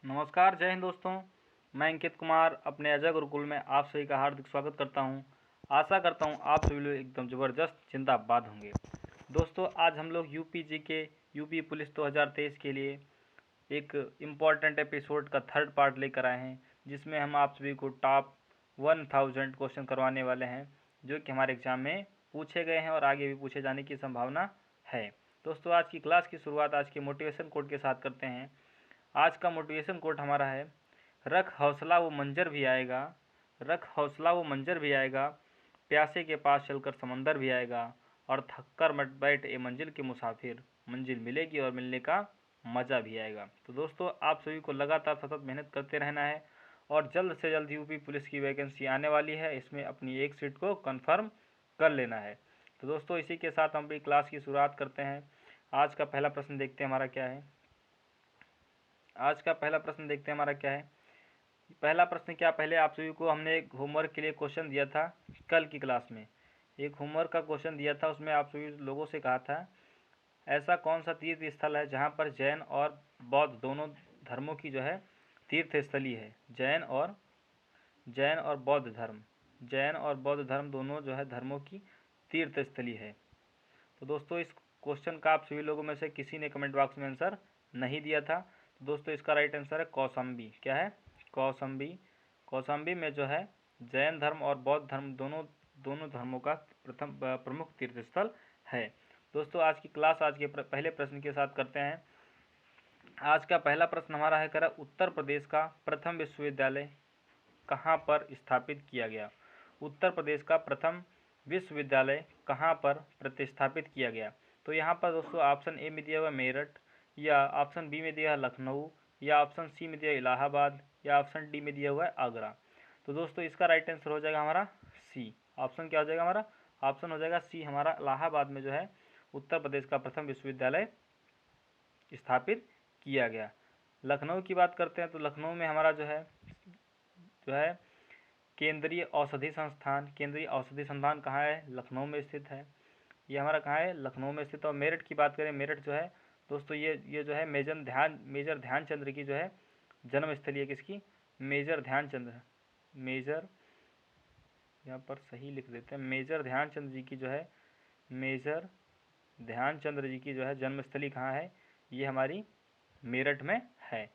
नमस्कार, जय हिंद दोस्तों। मैं अंकित कुमार अपने अजय गुरुकुल में आप सभी का हार्दिक स्वागत करता हूं। आशा करता हूं आप सभी लोग एकदम ज़बरदस्त जिंदाबाद होंगे। दोस्तों, आज हम लोग यूपी के यूपी पुलिस 2023 के लिए एक इम्पॉर्टेंट एपिसोड का थर्ड पार्ट लेकर आए हैं, जिसमें हम आप सभी को टॉप 1000 क्वेश्चन करवाने वाले हैं, जो कि हमारे एग्जाम में पूछे गए हैं और आगे भी पूछे जाने की संभावना है। दोस्तों, आज की क्लास की शुरुआत आज के मोटिवेशन कोट के साथ करते हैं। आज का मोटिवेशन कोट हमारा है, रख हौसला वो मंजर भी आएगा, रख हौसला वो मंजर भी आएगा, प्यासे के पास चलकर समंदर भी आएगा, और थक कर मत बैठ ए मंजिल के मुसाफिर, मंजिल मिलेगी और मिलने का मज़ा भी आएगा। तो दोस्तों, आप सभी को लगातार सतत मेहनत करते रहना है और जल्द से जल्द यूपी पुलिस की वैकेंसी आने वाली है, इसमें अपनी एक सीट को कन्फर्म कर लेना है। तो दोस्तों, इसी के साथ हम अपनी क्लास की शुरुआत करते हैं। आज का पहला प्रश्न देखते हैं हमारा क्या है। आज का पहला प्रश्न देखते हैं हमारा क्या है। पहला प्रश्न क्या, पहले आप सभी को हमने एक होमवर्क के लिए क्वेश्चन दिया था कल की क्लास में। एक होमवर्क का क्वेश्चन दिया था, उसमें आप सभी लोगों से कहा था, ऐसा कौन सा तीर्थ स्थल है जहाँ पर जैन और बौद्ध दोनों धर्मों की जो है तीर्थ स्थली है। जैन और बौद्ध धर्म, जैन और बौद्ध धर्म दोनों जो है धर्मों की तीर्थ स्थली है। तो दोस्तों, इस क्वेश्चन का आप सभी लोगों में से किसी ने कमेंट बॉक्स में आंसर नहीं दिया था। तो दोस्तों, इसका राइट आंसर है कौशाम्बी। क्या है? कौशाम्बी। कौशाम्बी में जो है जैन धर्म और बौद्ध धर्म दोनों धर्मों का प्रमुख तीर्थ स्थल है। दोस्तों, आज की क्लास आज के पहले प्रश्न के साथ करते हैं। आज का पहला प्रश्न हमारा है, करा उत्तर प्रदेश का प्रथम विश्वविद्यालय कहाँ पर स्थापित किया गया। उत्तर प्रदेश का प्रथम विश्वविद्यालय कहाँ पर प्रतिस्थापित किया गया। तो यहाँ पर दोस्तों ऑप्शन ए में दिया हुआ मेरठ, या ऑप्शन बी में दिया है लखनऊ, या ऑप्शन सी में दिया है इलाहाबाद, या ऑप्शन डी में दिया हुआ है आगरा। तो दोस्तों, इसका राइट आंसर हो जाएगा हमारा सी। ऑप्शन क्या हो जाएगा हमारा? ऑप्शन हो जाएगा सी, हमारा इलाहाबाद में जो है उत्तर प्रदेश का प्रथम विश्वविद्यालय स्थापित किया गया। लखनऊ की बात करते हैं तो लखनऊ में हमारा जो है केंद्रीय औषधि संस्थान, केंद्रीय औषधि संस्थान कहाँ है? लखनऊ में स्थित है। ये हमारा कहाँ है? लखनऊ में स्थित। और मेरठ की बात करें, मेरठ जो है दोस्तों ये जो है मेजर ध्यानचंद्र की जो है जन्मस्थली है। किसकी? मेजर ध्यानचंद्र, मेजर, यहाँ पर सही लिख देते हैं, मेजर ध्यानचंद्र जी की जो है, मेजर ध्यानचंद्र जी की जो है जन्मस्थली कहाँ है? ये हमारी मेरठ में है।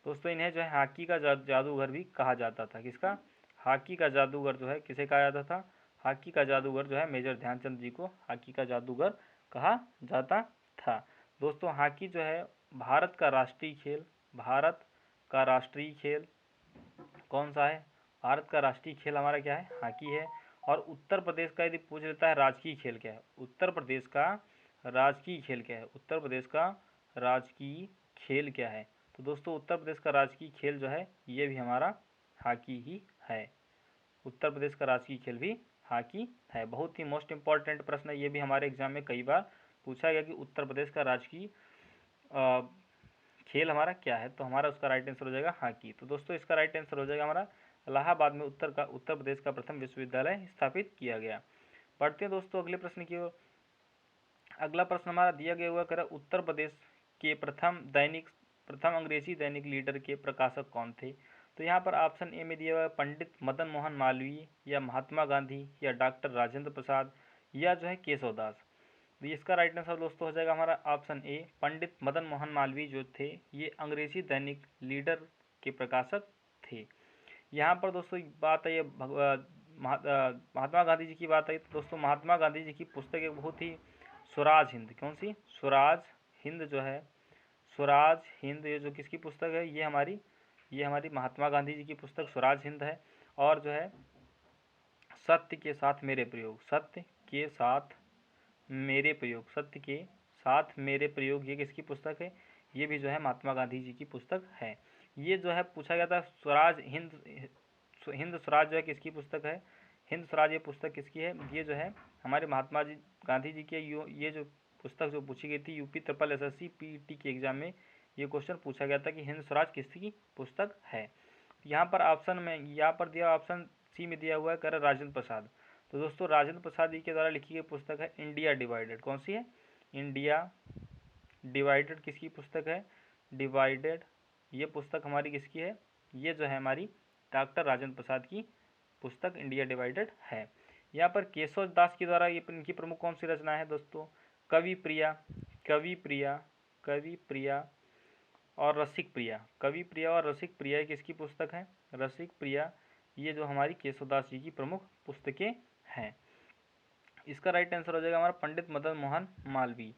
दोस्तों, इन्हें जो है हॉकी का जादूगर भी कहा जाता था। किसका? हॉकी का जादूगर जो है किसे कहा जाता था? हॉकी का जादूगर जो है मेजर ध्यानचंद जी को हॉकी का जादूगर कहा जाता था। दोस्तों, हॉकी जो है भारत का राष्ट्रीय खेल, भारत का राष्ट्रीय खेल कौन सा है? भारत का राष्ट्रीय खेल हमारा क्या है? हॉकी है। और उत्तर प्रदेश का यदि पूछ लेता है राजकीय खेल क्या है, उत्तर प्रदेश का राजकीय खेल क्या है? उत्तर प्रदेश का राजकीय खेल क्या है? तो दोस्तों, उत्तर प्रदेश का राजकीय खेल जो है ये भी हमारा हॉकी ही है। उत्तर प्रदेश का राजकीय खेल भी हॉकी है। बहुत ही मोस्ट इंपॉर्टेंट प्रश्न है, ये भी हमारे एग्जाम में कई बार पूछा गया कि उत्तर प्रदेश का राजकीय खेल हमारा क्या है। तो हमारा उसका राइट आंसर हो जाएगा हॉकी। तो दोस्तों, इसका राइट आंसर हो जाएगा हमारा इलाहाबाद में उत्तर प्रदेश का प्रथम विश्वविद्यालय स्थापित किया गया। पढ़ते हैं दोस्तों अगले प्रश्न की ओर। अगला प्रश्न हमारा दिया गया हुआ, कर उत्तर प्रदेश के प्रथम अंग्रेजी दैनिक लीडर के प्रकाशक कौन थे। तो यहाँ पर ऑप्शन ए में दिया हुआ है पंडित मदन मोहन मालवीय, या महात्मा गांधी, या डॉक्टर राजेंद्र प्रसाद, या जो है केशव दास। तो इसका राइट आंसर दोस्तों हो जाएगा हमारा ऑप्शन ए, पंडित मदन मोहन मालवीय जो थे ये अंग्रेजी दैनिक लीडर के प्रकाशक थे। यहाँ पर दोस्तों बात है महात्मा गांधी जी की बात आई, तो दोस्तों महात्मा गांधी जी की पुस्तक एक बहुत ही स्वराज हिंद, कौन सी? स्वराज हिंद जो है, स्वराज हिंद, ये जो किसकी पुस्तक है? ये हमारी महात्मा गांधी जी की पुस्तक स्वराज हिंद है। और जो है सत्य के साथ मेरे प्रयोग, सत्य के साथ मेरे प्रयोग, सत्य के साथ मेरे प्रयोग, ये किसकी पुस्तक है? ये भी जो है महात्मा गांधी जी की पुस्तक है। ये जो है पूछा गया था स्वराज हिंद स्वराज जो है किसकी पुस्तक है? हिंद स्वराज ये पुस्तक किसकी है? ये जो है हमारे महात्मा जी गांधी जी के ये जो पुस्तक जो पूछी गई थी यूपी ट्रिपल एसएससी पीईटी के एग्जाम में, ये क्वेश्चन पूछा गया था कि हिंद स्वराज किसकी पुस्तक है। यहाँ पर ऑप्शन में यहाँ पर दिया ऑप्शन सी में दिया हुआ है, कर राजेंद्र प्रसाद। तो दोस्तों, राजेंद्र प्रसाद जी के द्वारा लिखी गई पुस्तक है इंडिया डिवाइडेड। कौन सी है? इंडिया डिवाइडेड किसकी पुस्तक है? डिवाइडेड, ये पुस्तक हमारी किसकी है? ये जो है हमारी डॉक्टर राजेंद्र प्रसाद की पुस्तक इंडिया डिवाइडेड है। यहाँ पर केशव दास के द्वारा ये इनकी प्रमुख कौन सी रचना है दोस्तों? कवि प्रिया, कवि प्रिया, कवि प्रिया और रसिक प्रिया। कवि प्रिया और रसिक प्रिया किसकी पुस्तक है? रसिक प्रिया, ये जो हमारी केशवदास जी की प्रमुख पुस्तकें हैं। इसका राइट आंसर हो जाएगा हमारा पंडित मदन मोहन मालवीय।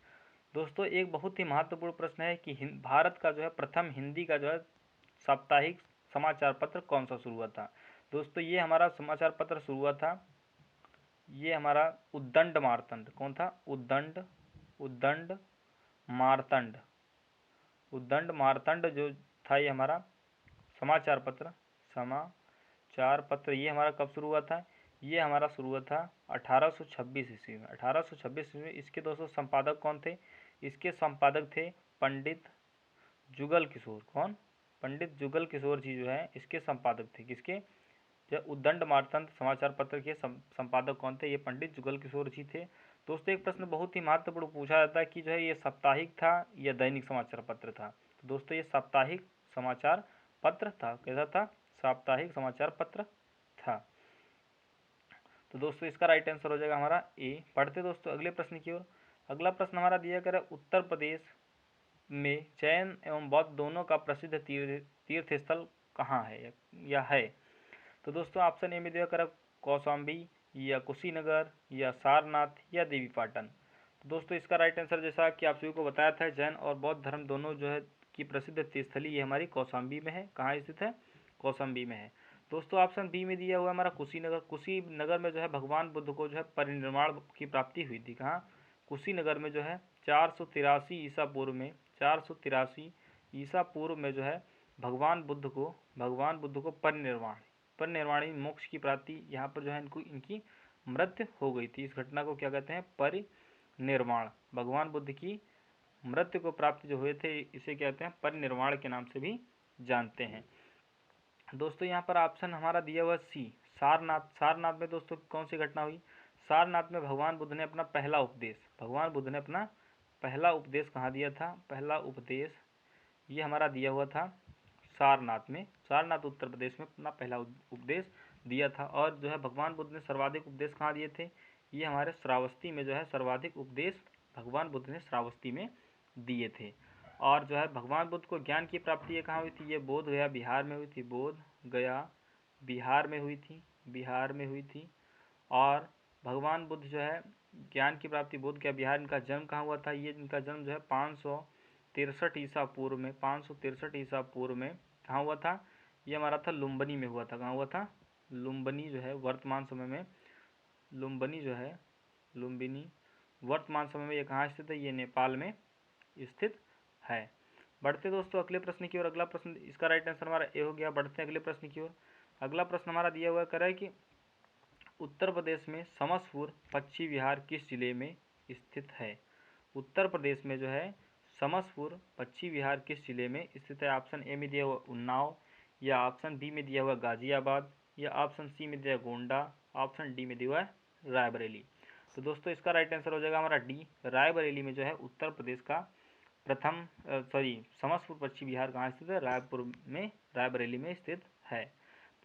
दोस्तों एक बहुत ही महत्वपूर्ण प्रश्न है कि भारत का जो है प्रथम हिंदी का जो है साप्ताहिक समाचार पत्र कौन सा शुरू हुआ था? दोस्तों ये हमारा समाचार पत्र शुरू हुआ था, ये हमारा उद्दंड मार्तंड। कौन था? उद्दंड, उद्दंड मार्तंड, उद्दंड मार्तंड जो था ये हमारा समाचार पत्र, समाचार पत्र ये हमारा कब शुरू हुआ था? ये हमारा शुरू हुआ था 1826 ईस्वी में। 1826 ईस्वी में। इसके दोस्तों संपादक कौन थे? इसके संपादक थे पंडित जुगल किशोर। कौन? पंडित जुगल किशोर जी जो है इसके संपादक थे। किसके? जो उद्दंड मार्तंड समाचार पत्र के संपादक कौन थे? ये पंडित जुगल किशोर जी थे। दोस्तों एक प्रश्न बहुत ही महत्वपूर्ण पूछा जाता है कि जो है ये साप्ताहिक था या दैनिक समाचार पत्र था? तो दोस्तों ये साप्ताहिक समाचार पत्र था। कैसा था? साप्ताहिक समाचार पत्र था। तो दोस्तों इसका राइट आंसर हो जाएगा हमारा ए। पढ़ते दोस्तों अगले प्रश्न की ओर। अगला प्रश्न हमारा दिया गया है उत्तर प्रदेश में जैन एवं बौद्ध दोनों का प्रसिद्ध तीर्थ स्थल कहाँ है या है? तो दोस्तों ऑप्शन ए में दिया गया कौशाम्बी या कुशीनगर या सारनाथ या देवीपाटन। तो दोस्तों इसका राइट आंसर जैसा कि आप सभी को बताया था, जैन और बौद्ध धर्म दोनों जो है की प्रसिद्ध तीर्थस्थली ये हमारी कौशाम्बी में है। कहाँ स्थित है? कौशाम्बी में है। दोस्तों ऑप्शन बी में दिया हुआ हमारा कुशीनगर। कुशीनगर में जो है भगवान बुद्ध को जो है परिनिर्वाण की प्राप्ति हुई थी। कहाँ? कुशीनगर में जो है 483 ईसा पूर्व में, 483 ईसा पूर्व में जो है भगवान बुद्ध को परिनिर्वाणी मोक्ष की प्राप्ति, यहाँ पर जो है इनकी मृत्यु हो गई थी। इस घटना को क्या कहते हैं? परिनिर्वाण। भगवान बुद्ध की मृत्यु को प्राप्ति जो हुए थे इसे कहते हैं परिनिर्वाण के नाम से भी जानते हैं। दोस्तों यहाँ पर ऑप्शन हमारा दिया हुआ सी, सारनाथ। सारनाथ में दोस्तों कौन सी घटना हुई? सारनाथ में भगवान बुद्ध ने अपना पहला उपदेश कहाँ दिया था? पहला उपदेश ये हमारा दिया हुआ था सारनाथ में। सारनाथ उत्तर प्रदेश में अपना पहला उपदेश दिया था। और जो है भगवान बुद्ध ने सर्वाधिक उपदेश कहाँ दिए थे? ये हमारे श्रावस्ती में जो है सर्वाधिक उपदेश भगवान बुद्ध ने श्रावस्ती में दिए थे। और जो है भगवान बुद्ध को ज्ञान की प्राप्ति ये कहाँ हुई थी? ये बोध गया बिहार में हुई थी। बोध गया बिहार में हुई थी। और भगवान बुद्ध जो है ज्ञान की प्राप्ति बोध गया बिहार, इनका जन्म कहाँ हुआ था? ये इनका जन्म जो है 563 ईसा पूर्व में, 563 ईसा पूर्व में कहाँ हुआ था? ये हमारा था लुम्बिनी में हुआ था। कहाँ हुआ था? लुम्बिनी जो है वर्तमान समय में, लुम्बिनी वर्तमान समय में ये कहाँ स्थित है? ये नेपाल में स्थित है। बढ़ते दोस्तों अगले प्रश्न की ओर। अगला प्रश्न, इसका राइट आंसर हमारा ए हो गया। बढ़ते हैं अगले प्रश्न की ओर। अगला प्रश्न हमारा दिया हुआ है कि उत्तर प्रदेश में समसपुर पक्षी विहार किस जिले में स्थित है? उत्तर प्रदेश में जो है समसपुर पक्षी विहार किस जिले में स्थित है? ऑप्शन ए में दिया हुआ उन्नाव, या ऑप्शन बी में दिया हुआ गाजियाबाद, या ऑप्शन सी में दिया गोंडा, ऑप्शन डी में दिया हुआ है रायबरेली। तो दोस्तों इसका राइट आंसर हो जाएगा हमारा डी, रायबरेली में जो है उत्तर प्रदेश का समसपुर पक्षी विहार कहाँ स्थित है? रायबरेली में स्थित है।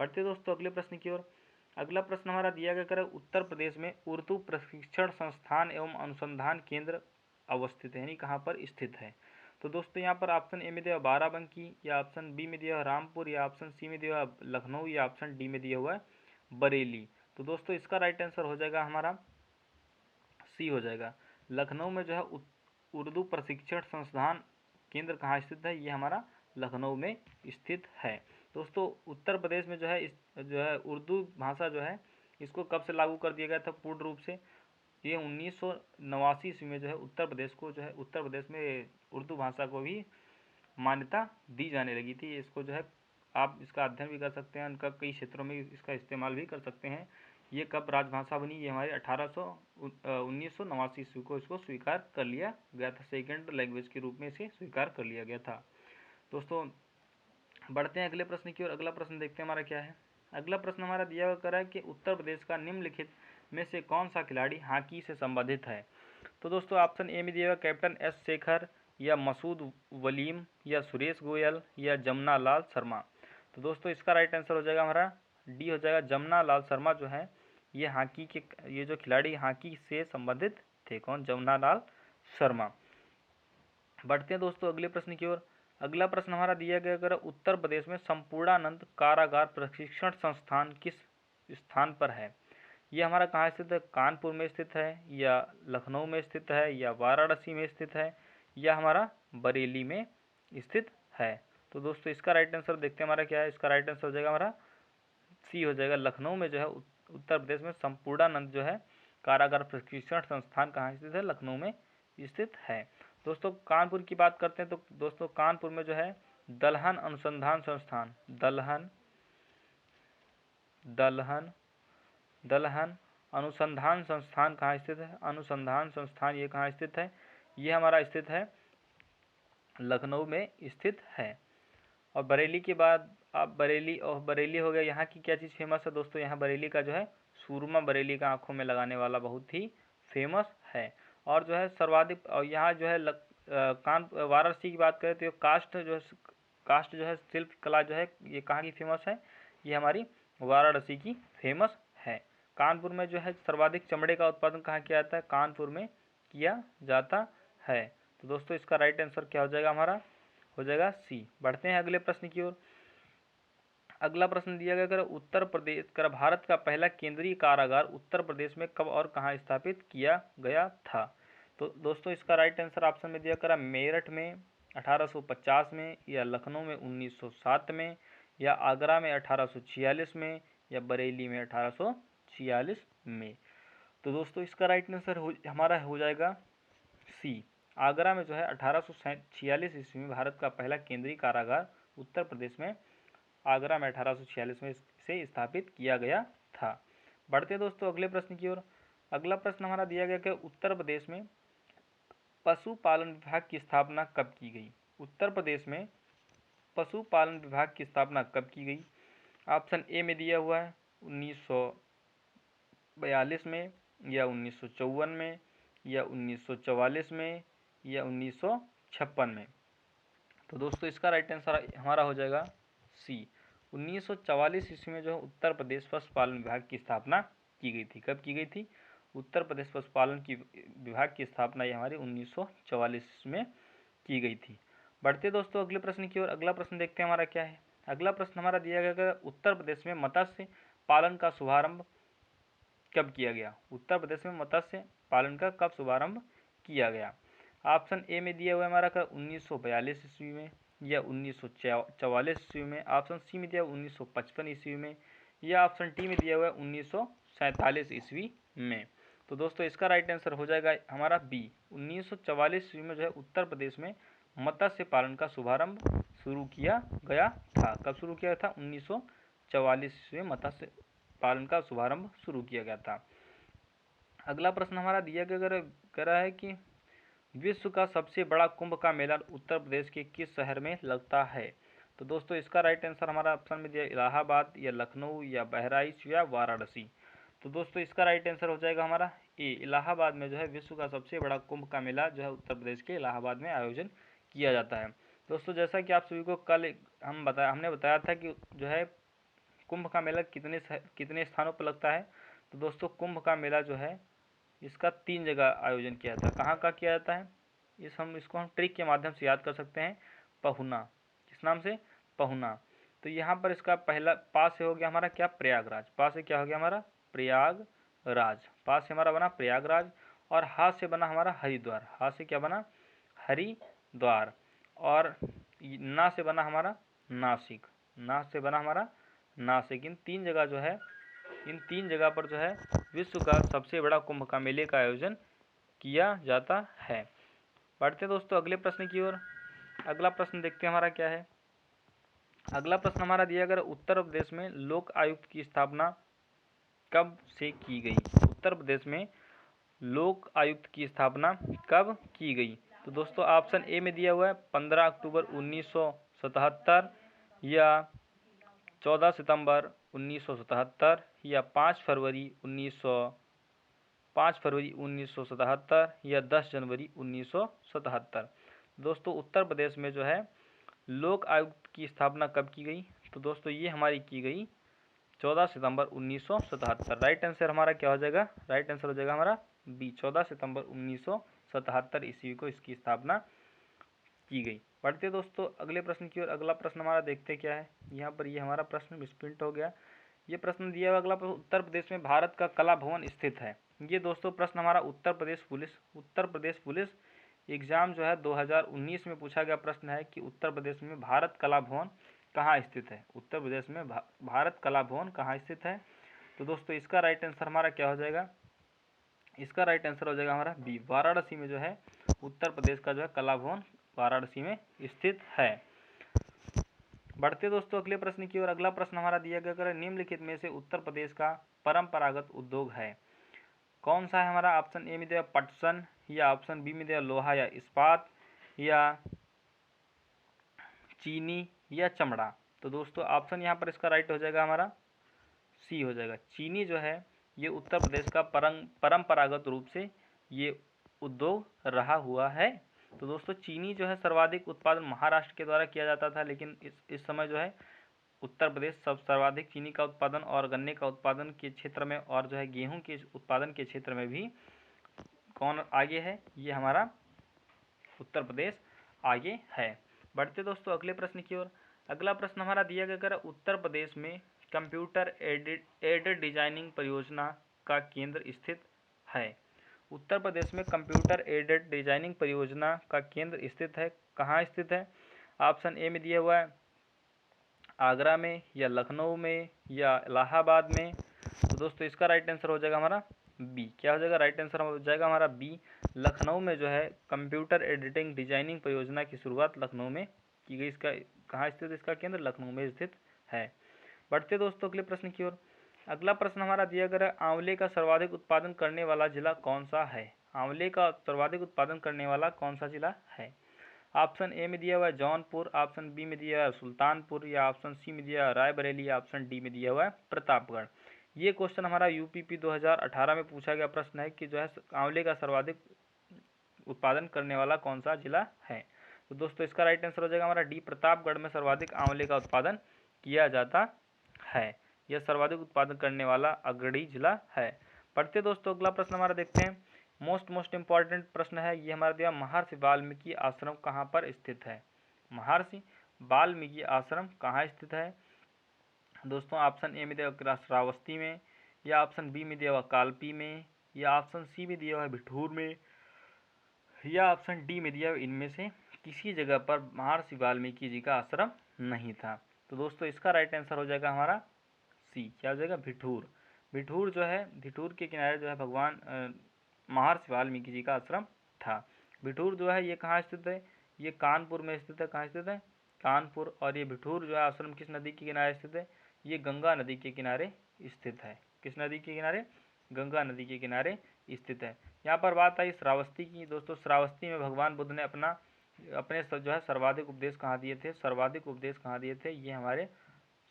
पढ़ते दोस्तों अगले प्रश्न की ओर। अगला प्रश्न हमारा दिया गया है उत्तर प्रदेश में उर्दू प्रशिक्षण संस्थान एवं अनुसंधान केंद्र अवस्थित है, यानी कहाँ पर स्थित है? तो दोस्तों यहाँ पर ऑप्शन ए में दिया बाराबंकी, या ऑप्शन बी में दिया हुआ रामपुर, या ऑप्शन सी में दिया हुआ लखनऊ, या ऑप्शन डी में दिया हुआ बरेली। तो दोस्तों इसका राइट आंसर हो जाएगा हमारा सी हो जाएगा। लखनऊ में जो है उर्दू प्रशिक्षण संस्थान केंद्र कहाँ स्थित है? ये हमारा लखनऊ में स्थित है। दोस्तों उत्तर प्रदेश में जो है उर्दू भाषा जो है इसको कब से लागू कर दिया गया था पूर्ण रूप से? ये 1989 ईस्वी में जो है उत्तर प्रदेश में उर्दू भाषा को भी मान्यता दी जाने लगी थी। इसको जो है आप इसका अध्ययन भी कर सकते हैं, उनका कई क्षेत्रों में इसका इस्तेमाल भी कर सकते हैं। ये कब राजभाषा बनी? ये हमारे 1989 ईस्वी को इसको स्वीकार कर लिया गया था। सेकेंड लैंग्वेज के रूप में इसे स्वीकार कर लिया गया था। दोस्तों बढ़ते हैं अगले प्रश्न की ओर। अगला प्रश्न देखते हैं हमारा क्या है। अगला प्रश्न हमारा दिया हुआ है कि उत्तर प्रदेश का निम्नलिखित में से कौन सा खिलाड़ी हॉकी से संबंधित है? तो दोस्तों ऑप्शन ए में दिया हुआ कैप्टन एस शेखर, या मसूद वलीम या सुरेश गोयल या जमुना लाल शर्मा। तो दोस्तों इसका राइट आंसर हो जाएगा हमारा डी हो जाएगा, जमुना लाल शर्मा जो है ये हॉकी के, ये जो खिलाड़ी हॉकी से संबंधित थे। कौन? जमुना लाल शर्मा। बढ़ते हैं दोस्तों अगले प्रश्न की ओर। अगला प्रश्न हमारा दिया गया, अगर उत्तर प्रदेश में संपूर्णानंद कारागार प्रशिक्षण संस्थान किस स्थान पर है? ये हमारा कहाँ स्थित है? कानपुर में स्थित है, या लखनऊ में स्थित है, या वाराणसी में स्थित है, या हमारा बरेली में स्थित है? तो दोस्तों इसका राइट आंसर देखते हैं हमारा क्या है। इसका राइट आंसर हो जाएगा हमारा सी हो जाएगा, लखनऊ में जो है उत्तर प्रदेश में संपूर्णानंद जो है कारागार प्रशिक्षण संस्थान कहाँ स्थित है? लखनऊ में स्थित है। दोस्तों कानपुर की बात करते हैं तो दोस्तों कानपुर में जो है दलहन अनुसंधान संस्थान, दलहन अनुसंधान संस्थान कहाँ स्थित है? अनुसंधान संस्थान ये कहाँ स्थित है? ये हमारा स्थित है लखनऊ में स्थित है। और बरेली के बाद अब बरेली हो गया, यहाँ की क्या चीज़ फेमस है दोस्तों? यहाँ बरेली का जो है सूरमा बरेली का आंखों में लगाने वाला बहुत ही फेमस है। और जो है सर्वाधिक, और यहाँ जो है वाराणसी की बात करें तो कास्ट जो है शिल्प कला जो है ये कहाँ की फेमस है? ये हमारी वाराणसी की फेमस है। कानपुर में जो है सर्वाधिक चमड़े का उत्पादन कहाँ किया जाता है? कानपुर में किया जाता है। तो दोस्तों इसका राइट आंसर क्या हो जाएगा हमारा? हो जाएगा सी। बढ़ते हैं अगले प्रश्न की ओर। अगला प्रश्न दिया गया, उत्तर प्रदेश भारत का पहला केंद्रीय कारागार उत्तर प्रदेश में कब और कहाँ स्थापित किया गया था? तो दोस्तों इसका राइट आंसर ऑप्शन में दिया करा मेरठ में 1850 में, या लखनऊ में 1907 में, या आगरा में 1846 में, या बरेली में 1846 में। तो दोस्तों इसका राइट आंसर हमारा हो जाएगा सी, आगरा में जो है 1846 ईस्वी में भारत का पहला केंद्रीय कारागार उत्तर प्रदेश में आगरा में 1846 में से स्थापित किया गया था। बढ़ते दोस्तों अगले प्रश्न की ओर। अगला प्रश्न हमारा दिया गया कि उत्तर प्रदेश में पशुपालन विभाग की स्थापना कब की गई? उत्तर प्रदेश में पशुपालन विभाग की स्थापना कब की गई? ऑप्शन ए में दिया हुआ है 1942 में, या 1954 में, या 1944 में, या 1956 में। तो दोस्तों इसका राइट आंसर हमारा हो जाएगा सी, 1944 ईस्वी में जो है उत्तर प्रदेश पशुपालन विभाग की स्थापना की गई थी। कब की गई थी? उत्तर प्रदेश पशुपालन की विभाग की स्थापना ये हमारी 1944 में की गई थी। बढ़ते दोस्तों अगले प्रश्न की ओर। अगला प्रश्न देखते हैं हमारा क्या है। अगला प्रश्न हमारा दिया गया, उत्तर प्रदेश में मत्स्य पालन का शुभारंभ कब किया गया? उत्तर प्रदेश में मत्स्य पालन का कब शुभारंभ किया गया? ऑप्शन ए में दिया हुआ है हमारा 1942 ईस्वी में, या 1944 ईस्वी में। ऑप्शन सी में दिया 1955 ईस्वी में, या ऑप्शन डी में दिया हुआ है 1947 ईस्वी में। तो दोस्तों इसका राइट आंसर हो जाएगा हमारा बी, 1944 ईस्वी में जो है उत्तर प्रदेश में मत्स्य पालन का शुभारंभ शुरू किया गया था। कब शुरू किया था? 1944 ईस्वी में मत्स्य पालन का शुभारंभ शुरू किया गया था। अगला प्रश्न हमारा दिया गया कह रहा है कि विश्व का सबसे बड़ा कुंभ का मेला उत्तर प्रदेश के किस शहर में लगता है? तो दोस्तों इसका राइट आंसर हमारा ऑप्शन में दिया इलाहाबाद, या लखनऊ, या बहराइच, या वाराणसी। तो दोस्तों इसका राइट आंसर हो जाएगा हमारा ए, इलाहाबाद में जो है विश्व का सबसे बड़ा कुंभ का मेला जो है उत्तर प्रदेश के इलाहाबाद में आयोजन किया जाता है। दोस्तों जैसा कि आप सभी को कल हमने बताया था कि जो है कुंभ का मेला कितने स्थानों पर लगता है। तो दोस्तों कुंभ का मेला जो है इसका 3 जगह आयोजन किया जाता है। कहाँ का किया जाता है? इसको हम ट्रिक के माध्यम से याद कर सकते हैं, पहुना। किस नाम से? पहुना। तो यहाँ पर इसका पहला पास से हो गया हमारा क्या? प्रयागराज। पास से क्या हो गया हमारा? प्रयागराज। पास से हमारा बना प्रयागराज, और हाथ से बना हमारा हरिद्वार। हाथ से क्या बना? हरिद्वार। और ना से बना हमारा नासिक। ना से बना हमारा नासिक। इन 3 जगह जो है, इन 3 जगह पर जो है विश्व का सबसे बड़ा कुंभ का मेले का आयोजन किया जाता है। बढ़ते दोस्तों अगले प्रश्न की ओर। अगला प्रश्न देखते हैं हमारा क्या है। अगला प्रश्न हमारा दिया गया, उत्तर प्रदेश में लोक आयुक्त की स्थापना कब से की गई? उत्तर प्रदेश में लोक आयुक्त की स्थापना कब की गई? तो दोस्तों ऑप्शन ए में दिया हुआ है 15 अक्टूबर 1977, या 14 सितंबर 1977, या 5 फरवरी 1977, या 10 जनवरी 1977। दोस्तों उत्तर प्रदेश में जो है लोक आयुक्त की स्थापना कब की गई? तो दोस्तों ये हमारी की गई 14 सितंबर 1977। राइट आंसर हमारा क्या हो जाएगा? राइट आंसर हो जाएगा हमारा बी, 14 सितंबर 1977 ईस्वी को इसकी स्थापना की गई। बढ़ते दोस्तों अगले प्रश्न की ओर। अगला प्रश्न हमारा देखते क्या है। यहाँ पर ये हमारा प्रश्न मिसप्रिंट हो गया। ये प्रश्न दिया हुआ अगला प्रश्न, उत्तर प्रदेश में भारत का कला भवन स्थित है। ये दोस्तों प्रश्न हमारा उत्तर प्रदेश पुलिस एग्जाम जो है 2019 में पूछा गया प्रश्न है कि उत्तर प्रदेश में भारत कला भवन कहाँ स्थित है। उत्तर प्रदेश में भारत कला भवन कहाँ स्थित है? तो दोस्तों इसका राइट आंसर हमारा क्या हो जाएगा? इसका राइट आंसर हो जाएगा हमारा बी, वाराणसी में जो है उत्तर प्रदेश का जो है कला भवन वाराणसी में स्थित है। बढ़ते दोस्तों अगले प्रश्न की ओर। अगला प्रश्न हमारा दिया गया, निम्नलिखित में से उत्तर प्रदेश का परंपरागत उद्योग है कौन सा है हमारा? ऑप्शन ए में दिया पटसन, या ऑप्शन बी में दिया लोहा या इस्पात, या चीनी, या चमड़ा। तो दोस्तों ऑप्शन यहाँ पर इसका राइट हो जाएगा हमारा सी हो जाएगा। चीनी जो है ये उत्तर प्रदेश का परंपरागत रूप से ये उद्योग रहा हुआ है। तो दोस्तों चीनी जो है सर्वाधिक उत्पादन महाराष्ट्र के द्वारा किया जाता था, लेकिन इस समय जो है उत्तर प्रदेश सर्वाधिक चीनी का उत्पादन और गन्ने का उत्पादन के क्षेत्र में और जो है गेहूं के उत्पादन के क्षेत्र में भी कौन आगे है? ये हमारा उत्तर प्रदेश आगे है। बढ़ते दोस्तों अगले प्रश्न की ओर। अगला प्रश्न हमारा दिया गया, उत्तर प्रदेश में कंप्यूटर एडेड डिजाइनिंग परियोजना का केंद्र स्थित है। उत्तर प्रदेश में कंप्यूटर एडेड डिजाइनिंग परियोजना का केंद्र स्थित है, कहाँ स्थित है? ऑप्शन ए में दिया हुआ है आगरा में, या लखनऊ में, या इलाहाबाद में। तो दोस्तों इसका राइट आंसर हो जाएगा हमारा बी। क्या हो जाएगा? राइट आंसर हो जाएगा हमारा बी, लखनऊ में जो है कंप्यूटर एडिटिंग डिजाइनिंग परियोजना की शुरुआत लखनऊ में की गई। इसका कहाँ स्थित? इसका केंद्र लखनऊ में स्थित है। बढ़ते दोस्तों अगले प्रश्न की ओर। अगला प्रश्न हमारा दिया गया, आंवले का सर्वाधिक उत्पादन करने वाला जिला कौन सा है? आंवले का सर्वाधिक उत्पादन करने वाला कौन सा जिला है? ऑप्शन ए में दिया हुआ है जौनपुर, ऑप्शन बी में दिया हुआ है सुल्तानपुर, या ऑप्शन सी में दिया हुआ है रायबरेली, या ऑप्शन डी में दिया हुआ है प्रतापगढ़। ये क्वेश्चन हमारा यूपीपी 2018 में पूछा गया प्रश्न है कि जो है आंवले का सर्वाधिक उत्पादन करने वाला कौन सा जिला है। तो दोस्तों इसका राइट आंसर हो जाएगा हमारा डी, प्रतापगढ़ में सर्वाधिक आंवले का उत्पादन किया जाता है। यह सर्वाधिक उत्पादन करने वाला अग्रणी जिला है। पढ़ते दोस्तों अगला प्रश्न हमारा देखते हैं। मोस्ट इम्पॉर्टेंट प्रश्न है ये हमारा दिया, महर्षि वाल्मीकि आश्रम कहाँ पर स्थित है? महर्षि वाल्मीकि आश्रम कहाँ स्थित है? दोस्तों ऑप्शन ए में दिया हुआ श्रावस्ती में, या ऑप्शन बी में दिया हुआ कालपी में, या ऑप्शन सी में दिया हुआ बिठूर में, या ऑप्शन डी में दिया हुआ इनमें से किसी जगह पर महर्षि वाल्मीकि जी का आश्रम नहीं था। तो दोस्तों इसका राइट आंसर हो जाएगा हमारा सी। क्या हो जाएगा? भिठूर। भिठूर जो है भिठूर के किनारे जो है भगवान महर्षि वाल्मीकि जी का आश्रम था। भिठूर जो है ये कहाँ स्थित है? ये कानपुर में स्थित है। कहाँ स्थित है? कानपुर। और ये भिठूर जो है आश्रम किस नदी के किनारे स्थित है? ये गंगा नदी के किनारे स्थित है। किस नदी के किनारे? गंगा नदी के किनारे स्थित है। यहाँ पर बात आई श्रावस्ती की। दोस्तों श्रावस्ती में भगवान बुद्ध ने अपने जो है सर्वाधिक उपदेश कहाँ दिए थे? सर्वाधिक उपदेश कहाँ दिए थे? ये हमारे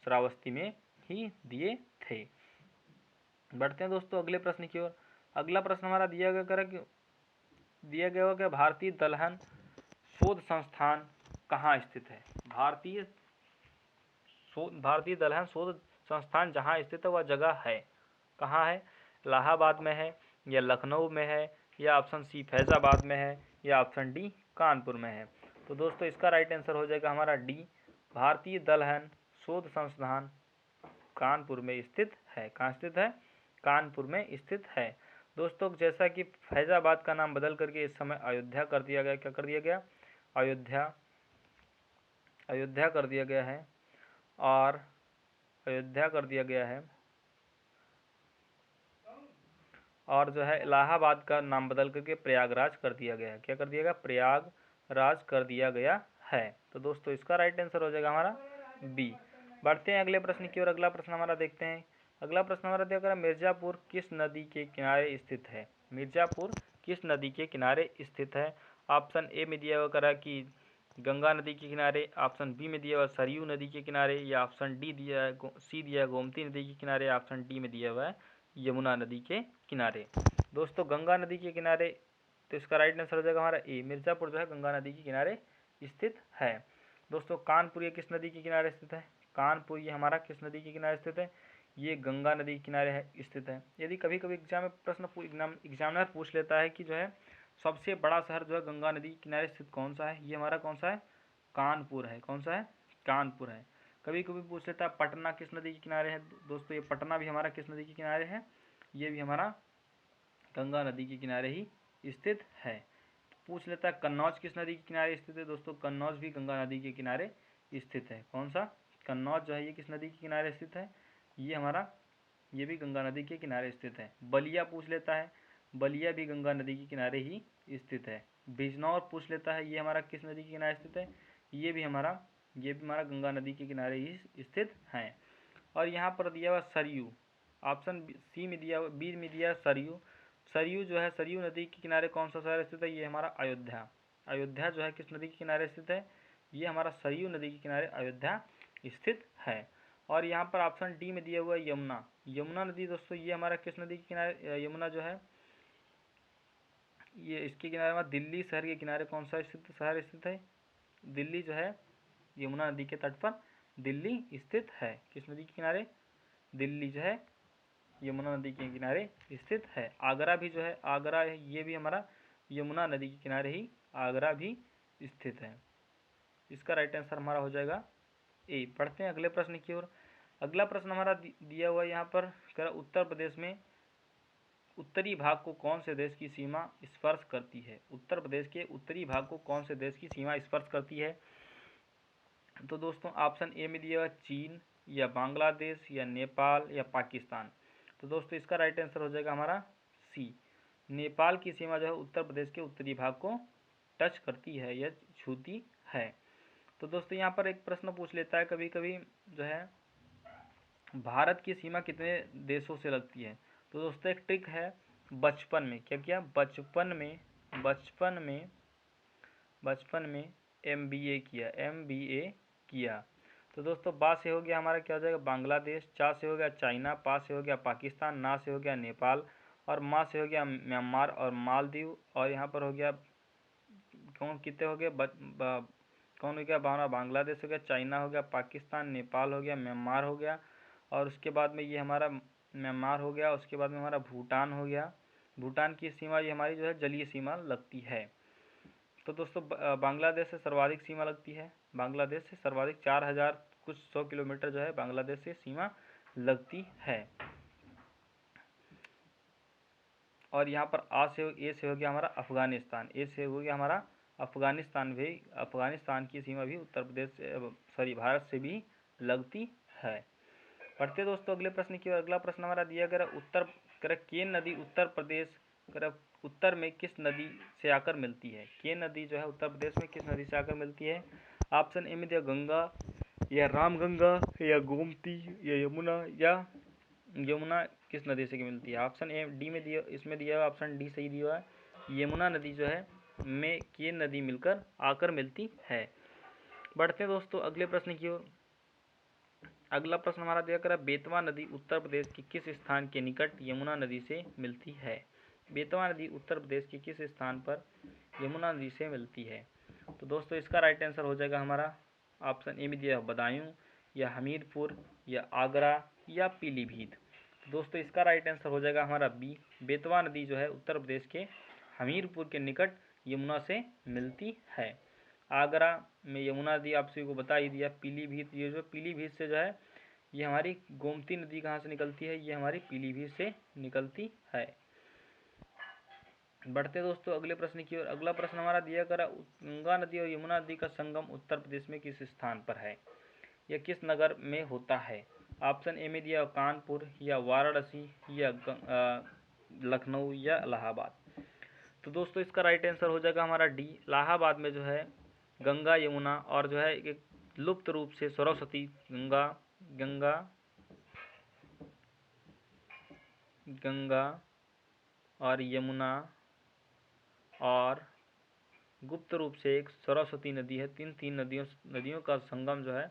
श्रावस्ती में ही दिए थे। बढ़ते हैं दोस्तों अगले प्रश्न की ओर। अगला प्रश्न हमारा दिया गया होगा भारतीय दलहन शोध संस्थान कहाँ स्थित है? भारतीय दलहन शोध संस्थान जहाँ स्थित है वह जगह है कहाँ है? इलाहाबाद में है, या लखनऊ में है, या ऑप्शन सी फैजाबाद में है, या ऑप्शन डी कानपुर में है। तो दोस्तों इसका राइट आंसर हो जाएगा हमारा डी, भारतीय दलहन शोध संस्थान कानपुर में स्थित है। कहाँ स्थित है? कानपुर में स्थित है। दोस्तों जैसा कि फैजाबाद का नाम बदल करके इस समय अयोध्या कर दिया गया। क्या कर दिया गया? अयोध्या कर दिया गया है। और अयोध्या कर दिया गया है, और जो है इलाहाबाद का नाम बदल करके प्रयागराज कर दिया गया है। क्या कर दिया गया? प्रयागराज कर दिया गया है। तो दोस्तों इसका राइट आंसर हो जाएगा हमारा बी। बढ़ते हैं अगले प्रश्न की ओर। अगला प्रश्न हमारा देखते हैं। अगला प्रश्न हमारा दिया गया, मिर्ज़ापुर किस नदी के किनारे स्थित है? मिर्ज़ापुर किस नदी के किनारे स्थित है? ऑप्शन ए में दिया हुआ कि गंगा नदी के किनारे, ऑप्शन बी में दिया हुआ सरयू नदी के किनारे, या ऑप्शन डी दिया है सी दिया है गोमती नदी के किनारे, ऑप्शन डी में दिया हुआ है यमुना नदी के किनारे। दोस्तों गंगा नदी के किनारे तो इसका राइट आंसर हो जाएगा हमारा ए, मिर्ज़ापुर जो है गंगा नदी के किनारे स्थित है। दोस्तों कानपुर ये किस नदी के किनारे स्थित है? कानपुर ये हमारा किस नदी के किनारे स्थित है? ये गंगा नदी के किनारे है स्थित है। यदि कभी कभी एग्जाम में प्रश्न एग्जामिनर पूछ लेता है कि जो है सबसे बड़ा शहर जो है गंगा नदी के किनारे स्थित कौन सा है, ये हमारा कौन सा है? कानपुर है। कौन सा है? कानपुर है। कभी कभी पूछ लेता है पटना किस नदी के किनारे है? दोस्तों ये पटना भी हमारा किस नदी के किनारे है? ये भी हमारा गंगा नदी के किनारे ही स्थित है। पूछ लेता है कन्नौज किस नदी के किनारे स्थित है? दोस्तों कन्नौज भी गंगा नदी के किनारे स्थित है। कौन सा? कन्नौज जो है ये किस नदी के किनारे स्थित है? ये हमारा, ये भी गंगा नदी के किनारे स्थित है। बलिया पूछ लेता है, बलिया भी गंगा नदी के किनारे ही स्थित है। बिजनौर पूछ लेता है, ये हमारा किस नदी के किनारे स्थित है? ये भी हमारा गंगा नदी के किनारे ही स्थित है। और यहाँ पर दिया हुआ सरयू, ऑप्शन सी में दिया, बी में दिया सरयू। सरयू जो है, सरयू नदी के किनारे कौन सा शहर स्थित है? ये हमारा अयोध्या। अयोध्या जो है किस नदी के किनारे स्थित है? ये हमारा सरयू नदी के किनारे अयोध्या स्थित है। और यहाँ पर ऑप्शन डी में दिया हुआ है यमुना। यमुना नदी दोस्तों ये हमारा किस नदी के किनारे, यमुना जो है ये इसके किनारे हमारा दिल्ली शहर के किनारे कौन सा शहर स्थित है? दिल्ली जो है यमुना नदी के तट पर दिल्ली स्थित है। किस नदी के किनारे? दिल्ली जो है यमुना नदी के किनारे स्थित है। आगरा भी जो है, आगरा ये भी हमारा यमुना नदी के किनारे ही आगरा भी स्थित है। इसका राइट आंसर हमारा हो जाएगा ए। पढ़ते हैं अगले प्रश्न की ओर। अगला प्रश्न हमारा दिया हुआ यहाँ पर, उत्तर प्रदेश में उत्तरी भाग को कौन से देश की सीमा स्पर्श करती है? उत्तर प्रदेश के उत्तरी भाग को कौन से देश की सीमा स्पर्श करती है? तो दोस्तों ऑप्शन ए में दिया हुआ चीन या बांग्लादेश या नेपाल या पाकिस्तान। तो दोस्तों इसका राइट आंसर हो जाएगा हमारा सी, नेपाल की सीमा जो है उत्तर प्रदेश के उत्तरी भाग को टच करती है या छूती है। तो दोस्तों यहाँ पर एक प्रश्न पूछ लेता है कभी कभी जो है, भारत की सीमा कितने देशों से लगती है? तो दोस्तों एक ट्रिक है, बचपन में क्या किया? बचपन में MBA किया। तो दोस्तों बा से हो गया हमारा क्या हो जाएगा? बांग्लादेश। चा से हो गया चाइना। पा से हो गया पाकिस्तान। ना से हो गया नेपाल। और मा से हो गया म्यांमार और मालदीव। और यहाँ पर हो गया कौन, कितने हो गए? कौन हो गया? हमारा बांग्लादेश हो गया, चाइना हो गया, पाकिस्तान, नेपाल हो गया, म्यांमार हो गया। और उसके बाद में ये हमारा म्यांमार हो गया। उसके बाद में हमारा भूटान हो गया। भूटान की सीमा ये हमारी जो है जलीय सीमा लगती है। तो दोस्तों बांग्लादेश से सर्वाधिक सीमा लगती है। बांग्लादेश से सर्वाधिक 4000 कुछ 100 किलोमीटर जो है बांग्लादेश से सीमा लगती है। और यहाँ पर ए से हो गया हमारा अफगानिस्तान। ए से हो गया हमारा अफगानिस्तान भी, अफगानिस्तान की सीमा भी उत्तर प्रदेश से भारत से भी लगती है। पढ़ते दोस्तों अगले प्रश्न की। अगला प्रश्न हमारा दिया गया केन नदी उत्तर प्रदेश उत्तर में किस नदी से आकर मिलती है? केन नदी जो है उत्तर प्रदेश में किस नदी से आकर मिलती है? ऑप्शन ए में दिया गंगा या रामगंगा या गोमती या यमुना किस नदी से मिलती है? ऑप्शन ए डी में दिया, इसमें दिया हुआ ऑप्शन डी सही दिया है। यमुना नदी जो है में केन नदी मिलकर आकर मिलती है। बढ़ते हैं दोस्तों अगले प्रश्न की ओर। अगला प्रश्न हमारा दिया करा बेतवा नदी उत्तर प्रदेश के किस स्थान के निकट यमुना नदी से मिलती है? बेतवा नदी उत्तर प्रदेश के किस स्थान पर यमुना नदी से मिलती है? तो दोस्तों इसका राइट आंसर हो जाएगा हमारा ऑप्शन ए में दिया बदायूं या हमीरपुर या आगरा या पीलीभीत। तो दोस्तों इसका राइट आंसर हो जाएगा हमारा बी, बेतवा नदी जो है उत्तर प्रदेश के हमीरपुर के निकट यमुना से मिलती है। आगरा में यमुना नदी आप सभी को बता ही दिया। पीलीभीत, ये जो पीलीभीत से जो है ये हमारी गोमती नदी कहाँ से निकलती है? ये हमारी पीलीभीत से निकलती है। बढ़ते दोस्तों अगले प्रश्न की ओर। अगला प्रश्न हमारा दिया करा गंगा नदी और यमुना नदी का संगम उत्तर प्रदेश में किस स्थान पर है? यह किस नगर में होता है? ऑप्शन ए में दिया कानपुर या वाराणसी या लखनऊ या इलाहाबाद। तो दोस्तों इसका राइट आंसर हो जाएगा हमारा डी, इलाहाबाद में जो है गंगा यमुना और जो है एक लुप्त रूप से सरस्वती गंगा और यमुना और गुप्त रूप से एक सरस्वती नदी है। तीन नदियों का संगम जो है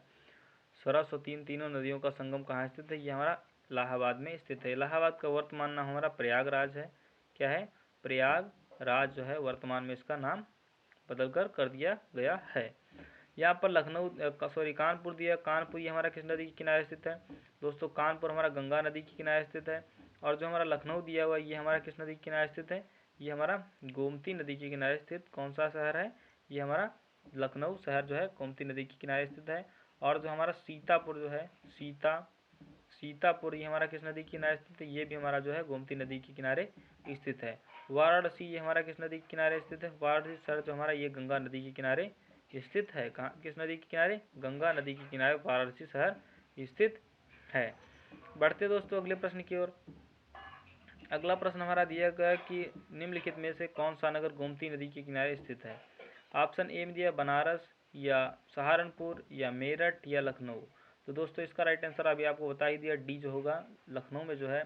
सरस्वती, तीनों नदियों का संगम कहाँ स्थित है? ये हमारा इलाहाबाद में स्थित है। इलाहाबाद का वर्तमान नाम हमारा प्रयागराज है। क्या है? प्रयागराज। राज जो है वर्तमान में इसका नाम बदलकर कर दिया गया है। यहाँ पर कानपुर दिया, कानपुर ये हमारा किस नदी के किनारे स्थित है? दोस्तों कानपुर हमारा गंगा नदी के किनारे स्थित है। और जो हमारा लखनऊ दिया हुआ है ये हमारा किस नदी के किनारे स्थित है? ये हमारा गोमती नदी के किनारे स्थित कौन सा शहर है? ये हमारा लखनऊ शहर जो है गोमती नदी के किनारे स्थित है। और जो हमारा सीतापुर जो है सीतापुर ये हमारा किस नदी के किनारे स्थित है? ये भी हमारा जो है गोमती नदी के किनारे स्थित है। वाराणसी ये हमारा किस नदी के किनारे स्थित है? वाराणसी शहर जो हमारा ये गंगा नदी के किनारे स्थित है। कहाँ, किस नदी के किनारे? गंगा नदी के किनारे वाराणसी शहर स्थित है। बढ़ते दोस्तों अगले प्रश्न की ओर। अगला प्रश्न हमारा दिया गया कि निम्नलिखित में से कौन सा नगर गोमती नदी के किनारे स्थित है? ऑप्शन ए में दिया बनारस या सहारनपुर या मेरठ या लखनऊ। तो दोस्तों इसका राइट आंसर अभी आपको बता ही दिया, डी जो होगा लखनऊ में जो है,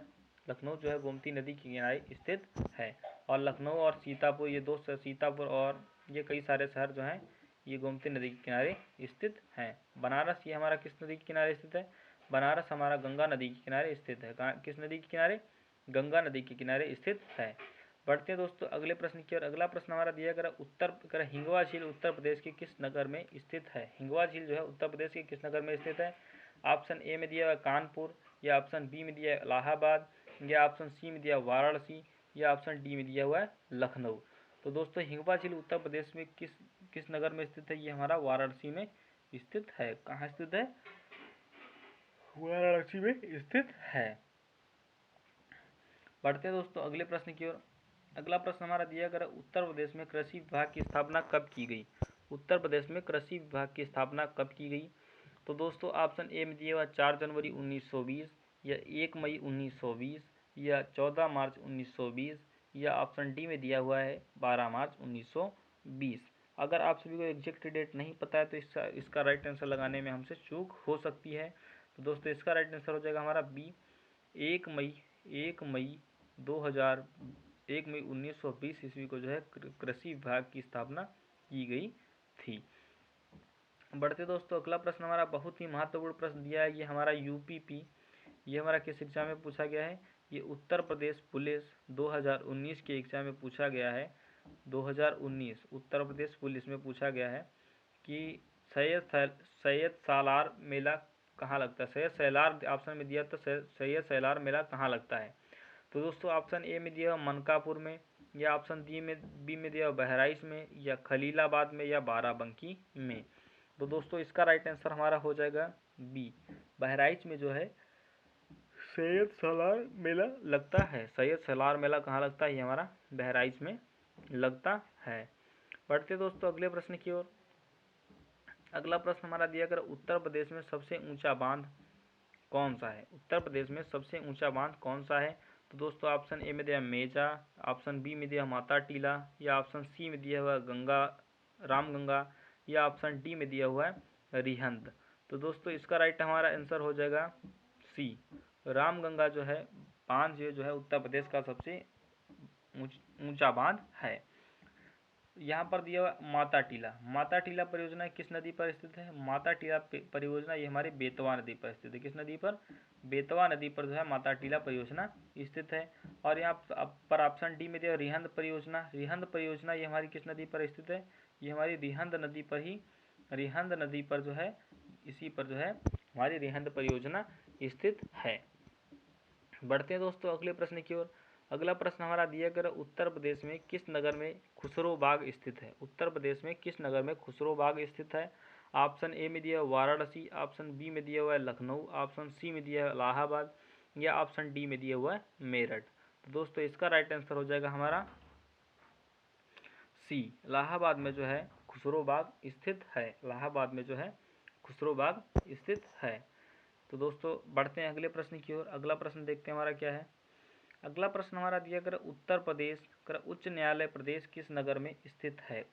लखनऊ जो है गोमती नदी के किनारे स्थित है। और लखनऊ और सीतापुर ये दो, सीतापुर और ये कई सारे शहर जो हैं ये गोमती नदी के किनारे स्थित हैं। बनारस ये हमारा किस नदी के किनारे स्थित है? बनारस हमारा गंगा नदी के किनारे स्थित है। किस नदी के किनारे? गंगा नदी के किनारे स्थित है। बढ़ते हैं दोस्तों अगले प्रश्न की ओर। अगला प्रश्न हमारा दिया गया हिंगवा झील उत्तर प्रदेश के किस नगर में स्थित है? हिंगवा झील जो है उत्तर प्रदेश के किस नगर में स्थित है? ऑप्शन ए में दिया हुआ कानपुर या ऑप्शन बी में दिया है इलाहाबाद या ऑप्शन सी में दिया वाराणसी या ऑप्शन डी में दिया हुआ है लखनऊ। तो दोस्तों हिंगवा झील उत्तर प्रदेश में किस नगर में स्थित है? ये हमारा वाराणसी में स्थित है। कहाँ स्थित है? वाराणसी में स्थित है। बढ़ते हैं दोस्तों अगले प्रश्न की ओर। अगला प्रश्न हमारा दिया गया उत्तर प्रदेश में कृषि विभाग की स्थापना कब की गई? उत्तर प्रदेश में कृषि विभाग की स्थापना कब की गई? तो दोस्तों ऑप्शन ए में दिया हुआ 4 जनवरी 1920 या 1 मई 1920 या 14 मार्च 1920 या ऑप्शन डी में दिया हुआ है 12 मार्च 1920। अगर आप सभी को एग्जैक्ट डेट नहीं पता है तो इसका राइट आंसर लगाने में हमसे चूक हो सकती है। तो दोस्तों इसका राइट आंसर हो जाएगा हमारा बी, 1 मई 1920 ईस्वी को जो है कृषि विभाग की स्थापना की गई थी। बढ़ते दोस्तों अगला प्रश्न हमारा बहुत ही महत्वपूर्ण प्रश्न दिया है, ये हमारा यूपीपी, ये हमारा किस एग्जाम में पूछा गया है? ये उत्तर प्रदेश पुलिस 2019 के एग्जाम में पूछा गया है। 2019 उत्तर प्रदेश पुलिस में पूछा गया है कि सैयद सालार मेला कहाँ लगता है? सैयद सैलार ऑप्शन में दिया तो सैयद सैलार मेला कहाँ लगता है? तो दोस्तों ऑप्शन ए में दिया हुआ मनकापुर में या ऑप्शन बी में दिया हुआ बहराइच में या खलीलाबाद में या बाराबंकी में। तो दोस्तों इसका राइट आंसर हमारा हो जाएगा बी, बहराइच में जो है सैयद सालार मेला लगता है। सैयद सालार मेला कहाँ लगता है? ये हमारा बहराइच में लगता है। बढ़ते दोस्तों अगले प्रश्न की ओर। अगला प्रश्न हमारा दिया गया उत्तर प्रदेश में सबसे ऊंचा बांध कौन सा है? उत्तर प्रदेश में सबसे ऊंचा बांध कौन सा है? तो दोस्तों ऑप्शन ए में दिया मेजा, ऑप्शन बी में दिया माता टीला या ऑप्शन सी में दिया हुआ रामगंगा या ऑप्शन डी में दिया हुआ है रिहंद। तो दोस्तों इसका राइट हमारा आंसर हो जाएगा सी, रामगंगा जो है बांध जो है उत्तर प्रदेश का सबसे ऊंचा बांध है। यहाँ पर दिया हुआ माता टीला परियोजना किस नदी पर स्थित है? माता टीला परियोजना ये हमारी बेतवा नदी पर स्थित है। किस नदी पर? बेतवा नदी पर जो है माता टीला परियोजना स्थित है। और यहाँ पर ऑप्शन डी में दिया रिहंद परियोजना, रिहंद परियोजना ये हमारी किस नदी पर स्थित है? ये हमारी रिहंद नदी पर ही, रिहंद नदी पर जो है इसी पर जो है हमारी रिहंद परियोजना स्थित है। बढ़ते हैं दोस्तों अगले प्रश्न की ओर। अगला प्रश्न हमारा दिया गया उत्तर प्रदेश में किस नगर में खुसरो बाग स्थित है? उत्तर प्रदेश में किस नगर में खुसरो बाग स्थित है? ऑप्शन ए में दिया वाराणसी, ऑप्शन बी में दिया हुआ है लखनऊ, ऑप्शन सी में दिया है इलाहाबाद या ऑप्शन डी में दिया हुआ है मेरठ। तो दोस्तों इसका राइट आंसर हो जाएगा हमारा सी, इलाहाबाद में जो है खुसरो बाग स्थित है। इलाहाबाद में जो है खुसरो बाग स्थित है। तो दोस्तों बढ़ते हैं अगले प्रश्न की ओर। अगला प्रश्न देखते हैं हमारा क्या है। अगला प्रश्न हमारा दिया गया उत्तर प्रदेश उच्च न्यायालय प्रदेश किस नगर में स्थित है?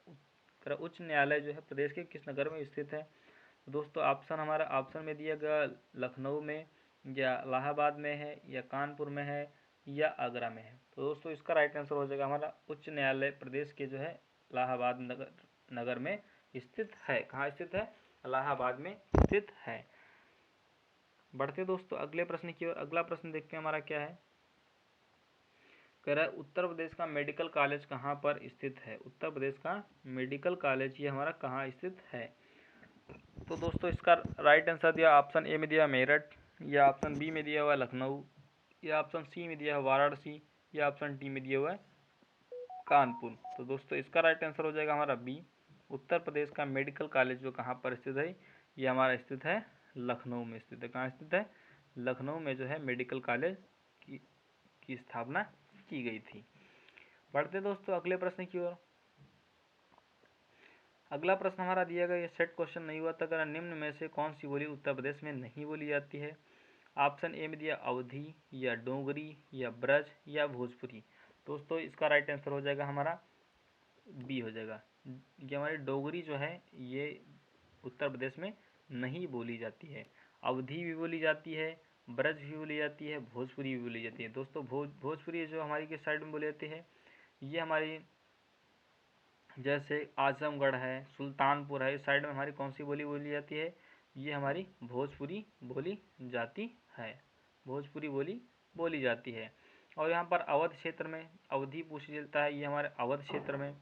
उच्च न्यायालय जो है प्रदेश के किस नगर में स्थित है? तो दोस्तों ऑप्शन हमारा ऑप्शन में दिया गया लखनऊ में या इलाहाबाद में है या कानपुर में है या आगरा में है। तो दोस्तों इसका राइट आंसर हो जाएगा हमारा उच्च न्यायालय प्रदेश के जो है इलाहाबाद नगर में स्थित है। कहाँ स्थित है? इलाहाबाद में स्थित है। बढ़ते दोस्तों अगले प्रश्न की ओर। अगला प्रश्न देखते हैं हमारा क्या है। कह रहा है उत्तर प्रदेश का मेडिकल कॉलेज कहाँ पर स्थित है। उत्तर प्रदेश का मेडिकल कॉलेज ये हमारा कहाँ स्थित है। तो दोस्तों इसका राइट आंसर दिया ऑप्शन ए में दिया मेरठ, या ऑप्शन बी में दिया हुआ लखनऊ, या ऑप्शन सी में दिया हुआ वाराणसी, या ऑप्शन डी में दिया हुआ है कानपुर। तो दोस्तों इसका राइट आंसर हो जाएगा हमारा बी, उत्तर प्रदेश का मेडिकल कॉलेज जो कहाँ पर स्थित है, ये हमारा स्थित है लखनऊ में स्थित है। कहाँ स्थित है? लखनऊ में जो है मेडिकल कॉलेज की स्थापना की गई थी। बढ़ते दोस्तों अगले प्रश्न की ओर। अगला प्रश्न हमारा दिया गया, ये सेट क्वेश्चन नहीं हुआ था। अगर निम्न में से कौन सी बोली उत्तर प्रदेश में नहीं बोली जाती है। ऑप्शन ए में दिया अवधी, या डोगरी, या ब्रज, या भोजपुरी। दोस्तों इसका राइट आंसर हो जाएगा हमारा बी हो जाएगा। ये हमारी डोगरी जो है ये उत्तर प्रदेश में नहीं बोली जाती है। अवधी भी बोली जाती है, ब्रज भी बोली जाती है, भोजपुरी भी बोली जाती है। दोस्तों भोजपुरी जो हमारी किस साइड में बोली जाती है, ये हमारी जैसे आजमगढ़ है, सुल्तानपुर है, इस साइड में हमारी कौन सी बोली बोली जाती है, ये हमारी भोजपुरी बोली जाती है। भोजपुरी बोली बोली जाती है। और यहाँ पर अवध क्षेत्र में अवधी पूछ जाता है, ये हमारे अवध क्षेत्र में,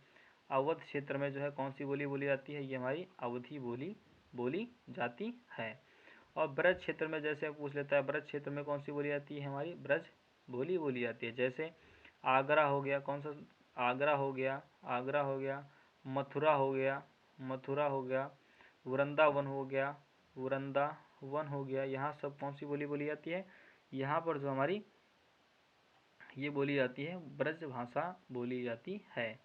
अवध क्षेत्र में जो है कौन सी बोली बोली जाती है, ये हमारी अवधी बोली बोली जाती है। और ब्रज क्षेत्र में जैसे पूछ लेता है, ब्रज क्षेत्र में कौन सी बोली जाती है, हमारी ब्रज बोली बोली जाती है। जैसे आगरा हो गया, कौन सा, आगरा हो गया, आगरा हो गया, मथुरा हो गया, मथुरा हो गया, वृंदावन हो गया, वृंदावन हो गया, यहाँ सब कौन सी बोली बोली जाती है, यहाँ पर जो हमारी ये बोली जाती है ब्रज भाषा बोली जाती है।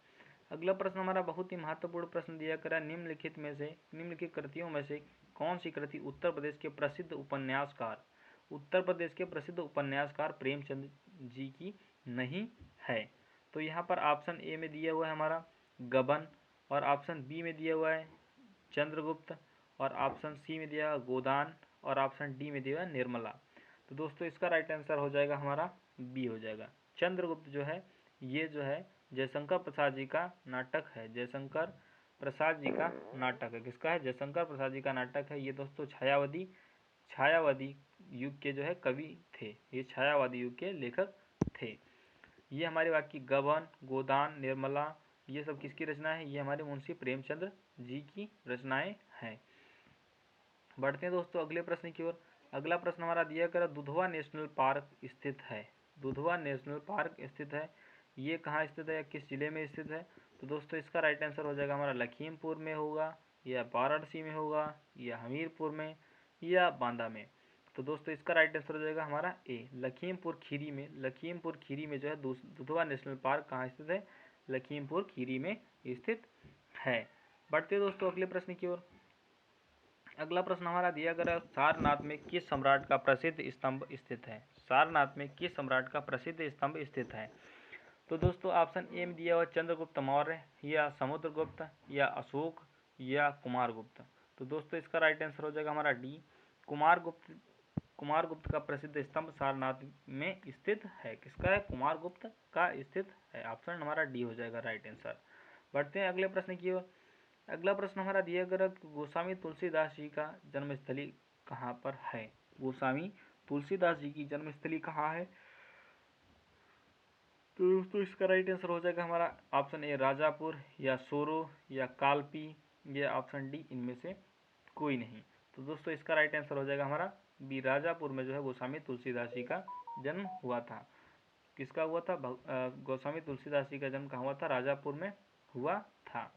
अगला प्रश्न हमारा बहुत ही महत्वपूर्ण प्रश्न दिया करा, निम्नलिखित में से, निम्नलिखित कृतियों में से कौन सी कृति उत्तर प्रदेश के प्रसिद्ध उपन्यासकार, उत्तर प्रदेश के प्रसिद्ध उपन्यासकार प्रेमचंद जी की नहीं है। तो यहाँ पर ऑप्शन ए में दिया हुआ है हमारा गबन, और ऑप्शन बी में दिया हुआ है चंद्रगुप्त, और ऑप्शन सी में दिया हुआ गोदान, और ऑप्शन डी में दिया हुआ है निर्मला। तो दोस्तों इसका राइट आंसर हो जाएगा हमारा बी हो जाएगा। चंद्रगुप्त जो है ये जो है जयशंकर प्रसाद जी का नाटक है, जयशंकर प्रसाद जी का नाटक है। किसका है? जयशंकर प्रसाद जी का नाटक है। ये दोस्तों छायावादी युग के जो है कवि थे, ये छायावादी युग के लेखक थे। ये हमारे बाकी गबन, गोदान, निर्मला, ये सब किसकी रचना है, ये हमारे मुंशी प्रेमचंद्र जी की रचनाएं हैं। बढ़ते हैं दोस्तों अगले प्रश्न की ओर। अगला प्रश्न हमारा दिया कर दुधवा नेशनल पार्क स्थित है। दुधवा नेशनल पार्क स्थित है, ये कहाँ स्थित है या किस जिले में स्थित है। तो दोस्तों इसका राइट आंसर हो जाएगा हमारा लखीमपुर में होगा, या वाराणसी में होगा, या हमीरपुर में, या बांदा में। तो दोस्तों इसका राइट आंसर हो जाएगा हमारा ए, लखीमपुर खीरी में। लखीमपुर खीरी में जो है दुधवा नेशनल पार्क कहाँ स्थित है, लखीमपुर खीरी में स्थित है। बढ़ते दोस्तों अगले प्रश्न की ओर। अगला प्रश्न हमारा दिया गया, सारनाथ में किस सम्राट का प्रसिद्ध स्तंभ स्थित है। सारनाथ में किस सम्राट का प्रसिद्ध स्तंभ स्थित है। तो दोस्तों ऑप्शन ए में दिया हुआ चंद्रगुप्त मौर्य, या समुद्रगुप्त, या अशोक, या कुमारगुप्त। तो दोस्तों इसका राइट आंसर हो जाएगा हमारा डी, कुमारगुप्त। कुमारगुप्त का प्रसिद्ध स्तंभ सारनाथ में स्थित है। किसका है? कुमारगुप्त का स्थित है। ऑप्शन हमारा डी हो जाएगा राइट आंसर। बढ़ते हैं अगले प्रश्न की ओर। अगला प्रश्न हमारा दिया गया गोस्वामी तुलसीदास जी का जन्मस्थली कहाँ पर है। गोस्वामी तुलसीदास जी की जन्मस्थली कहाँ है। तो दोस्तों इसका राइट आंसर हो जाएगा हमारा ऑप्शन ए राजापुर, या सोरो, या कालपी, या ऑप्शन डी इनमें से कोई नहीं। तो दोस्तों इसका राइट आंसर हो जाएगा हमारा बी, राजापुर में जो है गोस्वामी तुलसीदास जी का जन्म हुआ था। किसका हुआ था? गोस्वामी तुलसीदास जी का जन्म कहाँ हुआ था? राजापुर में हुआ था।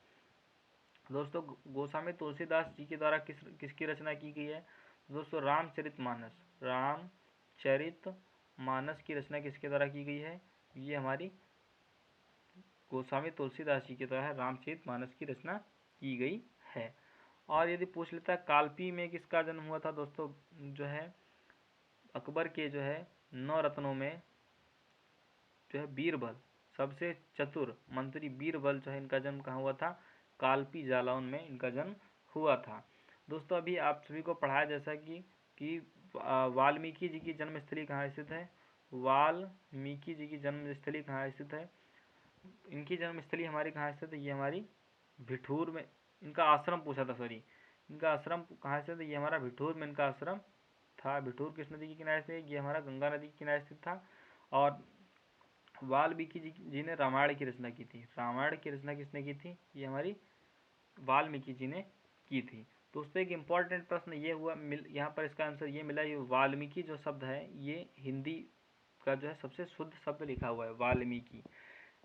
दोस्तों गोस्वामी तुलसीदास जी के द्वारा किसकी रचना की गई है। दोस्तों रामचरितमानस, रामचरितमानस की रचना किसके द्वारा की गई है, ये हमारी गोस्वामी तुलसीदास जी के द्वारा रामचरितमानस की रचना की गई है। और यदि पूछ लेता है कालपी में किसका जन्म हुआ था, दोस्तों जो है अकबर के जो है 9 रत्नों में जो है बीरबल, सबसे चतुर मंत्री बीरबल जो है इनका जन्म कहाँ हुआ था, कालपी जालौन में इनका जन्म हुआ था। दोस्तों अभी आप सभी को पढ़ाया जैसा कि वाल्मीकि जी की जन्मस्थली कहाँ स्थित है, वाल्मीकि जी की जन्मस्थली कहाँ स्थित है, इनकी जन्मस्थली हमारी कहाँ स्थित है, ये हमारी भिठूर में। इनका आश्रम पूछा था, सॉरी, इनका आश्रम कहाँ स्थित है, ये हमारा भिठूर में इनका आश्रम था। भिठूर किस नदी के किनारे से, ये हमारा गंगा नदी के किनारे स्थित था। और वाल्मीकि जी ने रामायण की रचना की थी। रामायण की रचना किसने की थी? ये हमारी वाल्मीकि जी ने की थी। दोस्तों एक इम्पॉर्टेंट प्रश्न ये हुआ यहाँ पर इसका आंसर ये मिला, ये वाल्मीकि जो शब्द है ये हिंदी का जो है सबसे शुद्ध शब्द लिखा हुआ है वाल्मीकि।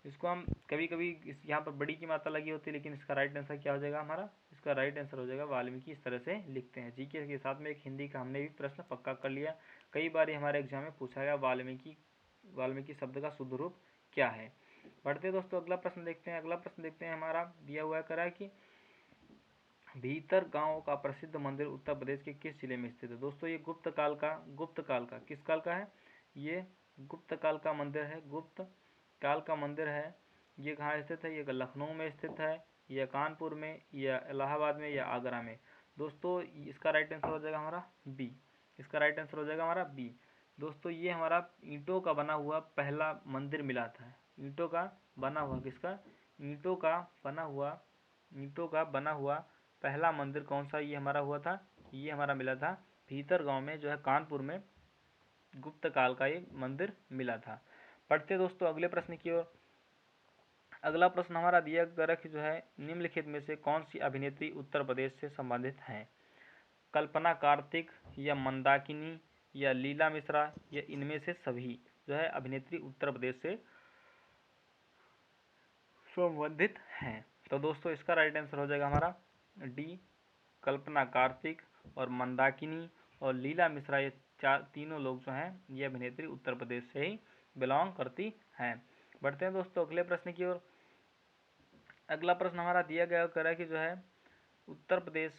इसको हम कभी कभी इस यहाँ पर बड़ी की मात्रा लगी होती है, लेकिन इसका राइट आंसर क्या हो जाएगा हमारा? इसका राइट आंसर हो जाएगा वाल्मीकि। इस तरह से लिखते हैं। जीके के साथ में एक हिंदी का हमने भी प्रश्न पक्का कर लिया। कई बार हमारे एग्जाम में पूछा गया वाल्मीकि शब्द का शुद्ध रूप क्या है। बढ़ते दोस्तों अगला प्रश्न देखते हैं। अगला प्रश्न देखते हैं, हमारा दिया हुआ है करा कि भीतर गांव का प्रसिद्ध मंदिर उत्तर प्रदेश के किस जिले में स्थित है? दोस्तों ये गुप्त काल का किस काल का है? ये गुप्त काल का मंदिर है। गुप्त काल का मंदिर है। ये कहाँ स्थित है? ये लखनऊ में स्थित है, या कानपुर में, या इलाहाबाद में, या आगरा में? दोस्तों इसका राइट आंसर हो जाएगा हमारा बी। इसका राइट आंसर हो जाएगा हमारा बी। दोस्तों ये हमारा ईंटों का बना हुआ पहला मंदिर मिला था। ईंटों का बना हुआ किसका? ईंटों का बना हुआ पहला मंदिर कौन सा ये हमारा हुआ था? ये हमारा मिला था भीतर गांव में, जो है कानपुर में गुप्त काल का ये मंदिर मिला था। पढ़ते दोस्तों अगले प्रश्न की ओर। अगला प्रश्न हमारा दिया गया जो है, निम्नलिखित में से कौन सी अभिनेत्री उत्तर प्रदेश से संबंधित हैं? कल्पना कार्तिक, या मंदाकिनी, या लीला मिश्रा, या इनमें से सभी जो है अभिनेत्री उत्तर प्रदेश से संबंधित हैं? तो दोस्तों इसका राइट आंसर हो जाएगा हमारा डी, कल्पना कार्तिक और मंदाकिनी और लीला मिश्रा। ये तीनों लोग जो हैं ये अभिनेत्री उत्तर प्रदेश से ही बिलोंग करती हैं। बढ़ते हैं दोस्तों अगले प्रश्न की ओर। अगला प्रश्न हमारा दिया गया है कि जो है उत्तर प्रदेश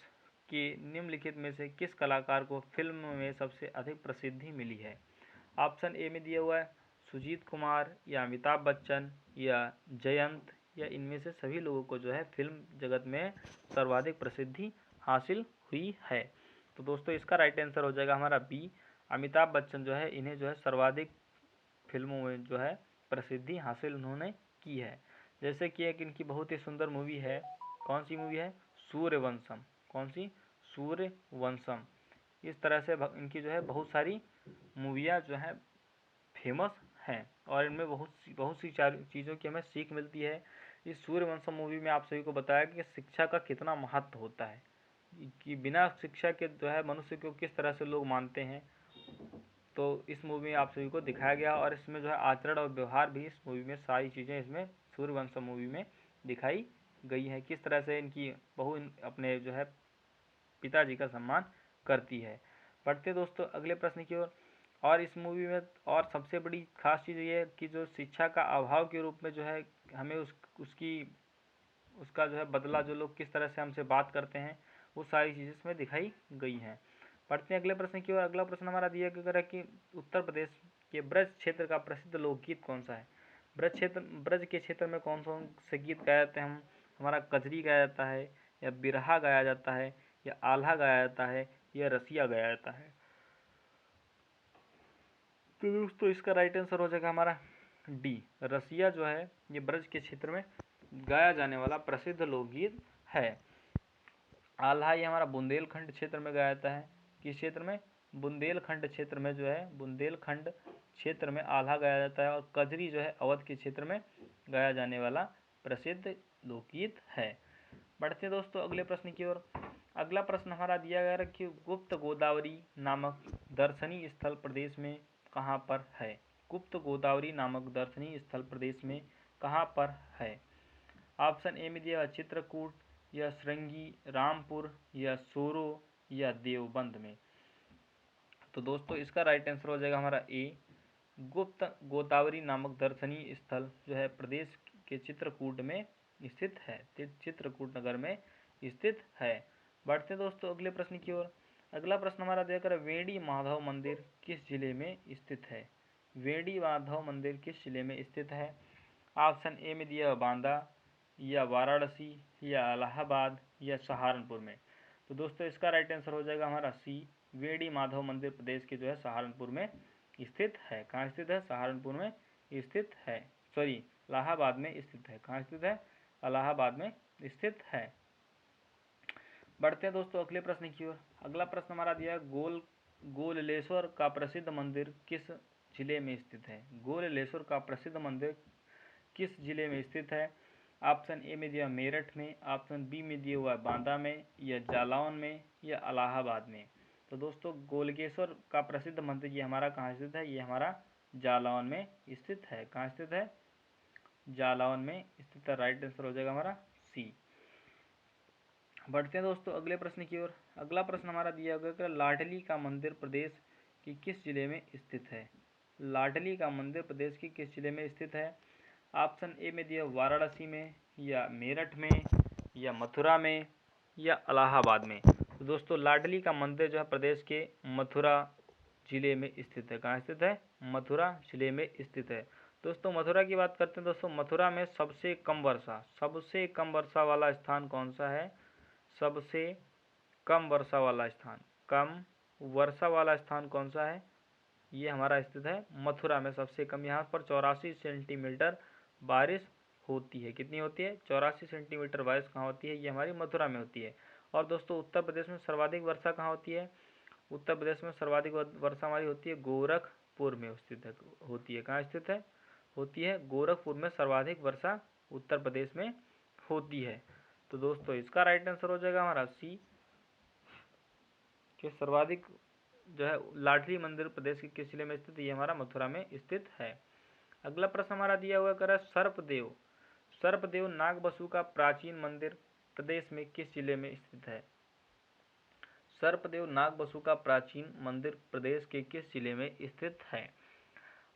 के निम्नलिखित में से किस कलाकार को फिल्म में सबसे अधिक प्रसिद्धि मिली है? ऑप्शन ए में दिया हुआ है सुजीत कुमार, या अमिताभ बच्चन, या जयंत, या इनमें से सभी लोगों को जो है फिल्म जगत में सर्वाधिक प्रसिद्धि हासिल हुई है। तो दोस्तों इसका राइट आंसर हो जाएगा हमारा बी, अमिताभ बच्चन जो है इन्हें जो है सर्वाधिक फिल्मों में जो है प्रसिद्धि हासिल उन्होंने की है। जैसे कि एक इनकी बहुत ही सुंदर मूवी है, कौन सी मूवी है? सूर्यवंशम। कौन सी? सूर्यवंशम। इस तरह से इनकी जो है बहुत सारी मूवियाँ जो है फेमस हैं और इनमें बहुत सी चीज़ों की हमें सीख मिलती है। इस सूर्यवंशम मूवी में आप सभी को बताया कि शिक्षा का कितना महत्व होता है, कि बिना शिक्षा के जो है मनुष्य को किस तरह से लोग मानते हैं। तो इस मूवी में आप सभी को दिखाया गया और इसमें जो है आचरण और व्यवहार भी इस मूवी में सारी चीज़ें इसमें सूर्यवंशम मूवी में दिखाई गई है। किस तरह से इनकी बहू अपने जो है पिताजी का सम्मान करती है। बढ़ते दोस्तों अगले प्रश्न की ओर। और इस मूवी में और सबसे बड़ी खास चीज़ ये है कि जो शिक्षा का अभाव के रूप में जो है हमें उसका जो है बदला, जो लोग किस तरह से हमसे बात करते हैं, वो सारी चीज़ें इसमें दिखाई गई हैं। पढ़ते हैं अगले प्रश्न की ओर। अगला प्रश्न हमारा दिया गया है कि उत्तर प्रदेश के ब्रज क्षेत्र का प्रसिद्ध लोकगीत कौन सा है? ब्रज के क्षेत्र में कौन से गीत गाए जाते हैं? हमारा कजरी गाया जाता है, या बिरहा गाया जाता है, या आल्हा गाया जाता है, या रसिया गाया जाता है? तो दोस्तों इसका राइट आंसर हो जाएगा हमारा डी, रसिया जो है ये ब्रज के क्षेत्र में गाया जाने वाला प्रसिद्ध लोकगीत है। आल्हा ये हमारा बुंदेलखंड क्षेत्र में गाया जाता है। किस क्षेत्र में? बुंदेलखंड क्षेत्र में जो है बुंदेलखंड क्षेत्र में आल्हा गाया जाता है। और कजरी जो है अवध के क्षेत्र में गाया जाने वाला प्रसिद्ध लोकगीत है। बढ़ते दोस्तों अगले प्रश्न की ओर। अगला प्रश्न हमारा दिया गया है कि गुप्त गोदावरी नामक दर्शनीय स्थल प्रदेश में कहाँ पर है? गुप्त गोदावरी नामक दर्शनीय स्थल प्रदेश में कहाँ पर है? ऑप्शन ए में दिया हुआ चित्रकूट, या श्रृंगी, रामपुर, या सोरो, या देवबंद में? तो दोस्तों इसका राइट आंसर हो जाएगा हमारा ए, गुप्त गोदावरी नामक दर्शनीय स्थल जो है प्रदेश के चित्रकूट में स्थित है, चित्रकूट नगर में स्थित है। बढ़ते दोस्तों अगले प्रश्न की ओर। अगला प्रश्न हमारा देखकर वेड़ी माधव मंदिर किस जिले में स्थित है? वेड़ी माधव मंदिर किस जिले में स्थित है? ऑप्शन ए में दिया बांदा, या वाराणसी, या इलाहाबाद, या सहारनपुर में? तो दोस्तों इसका राइट आंसर हो जाएगा हमारा सी, वेड़ी माधव मंदिर प्रदेश के जो है सहारनपुर में स्थित है। कहाँ स्थित है? सहारनपुर में स्थित है, सॉरी इलाहाबाद में स्थित है। कहाँ स्थित है? इलाहाबाद में स्थित है। बढ़ते हैं दोस्तों अगले प्रश्न की ओर। अगला प्रश्न हमारा दिया है गोललेश्वर का प्रसिद्ध मंदिर किस जिले में स्थित है? गोलेश्वर का प्रसिद्ध मंदिर किस जिले में स्थित है? ऑप्शन ए में दिया मेरठ में, ऑप्शन बी में दिया हुआ है बांदा में, या जालौन में, या इलाहाबाद में। तो दोस्तों गोलकेश्वर का प्रसिद्ध मंदिर ये हमारा कहाँ स्थित है? ये हमारा जालौन में स्थित है। कहाँ स्थित है? जालौन में स्थित है। राइट आंसर हो जाएगा हमारा सी। बढ़ते हैं दोस्तों अगले प्रश्न की ओर। अगला प्रश्न हमारा दिया गया कि लाडली का मंदिर प्रदेश की किस जिले में स्थित है? लाडली का मंदिर प्रदेश की किस जिले में स्थित है? ऑप्शन ए में दिया वाराणसी में, या मेरठ में, या मथुरा में, या इलाहाबाद में। तो दोस्तों लाडली का मंदिर जो है प्रदेश के मथुरा जिले में स्थित है। कहाँ स्थित है? मथुरा जिले में स्थित है। दोस्तों मथुरा की बात करते हैं दोस्तों, मथुरा में सबसे कम वर्षा वाला स्थान कौन सा है? सबसे कम वर्षा वाला स्थान, कम वर्षा वाला स्थान कौन सा है? ये हमारा स्थित है मथुरा में। सबसे कम यहाँ पर 84 सेंटीमीटर बारिश होती है। कितनी होती है? 84 सेंटीमीटर बारिश कहाँ होती है? ये हमारी मथुरा में होती है। और दोस्तों उत्तर प्रदेश में सर्वाधिक वर्षा कहाँ होती है? उत्तर प्रदेश में सर्वाधिक वर्षा हमारी होती है गोरखपुर में स्थित है, होती है। कहाँ स्थित है? होती है गोरखपुर में सर्वाधिक वर्षा उत्तर प्रदेश में होती है। तो दोस्तों इसका राइट आंसर हो जाएगा हमारा सी, कि सर्वाधिक जो है लाडली मंदिर प्रदेश के किस जिले में स्थित? ये हमारा मथुरा में स्थित है। अगला प्रश्न हमारा दिया हुआ कर सर्पदेव नाग बसु का प्राचीन मंदिर प्रदेश में किस जिले में स्थित है? सर्पदेव नाग बसु का प्राचीन मंदिर प्रदेश के किस जिले में स्थित है?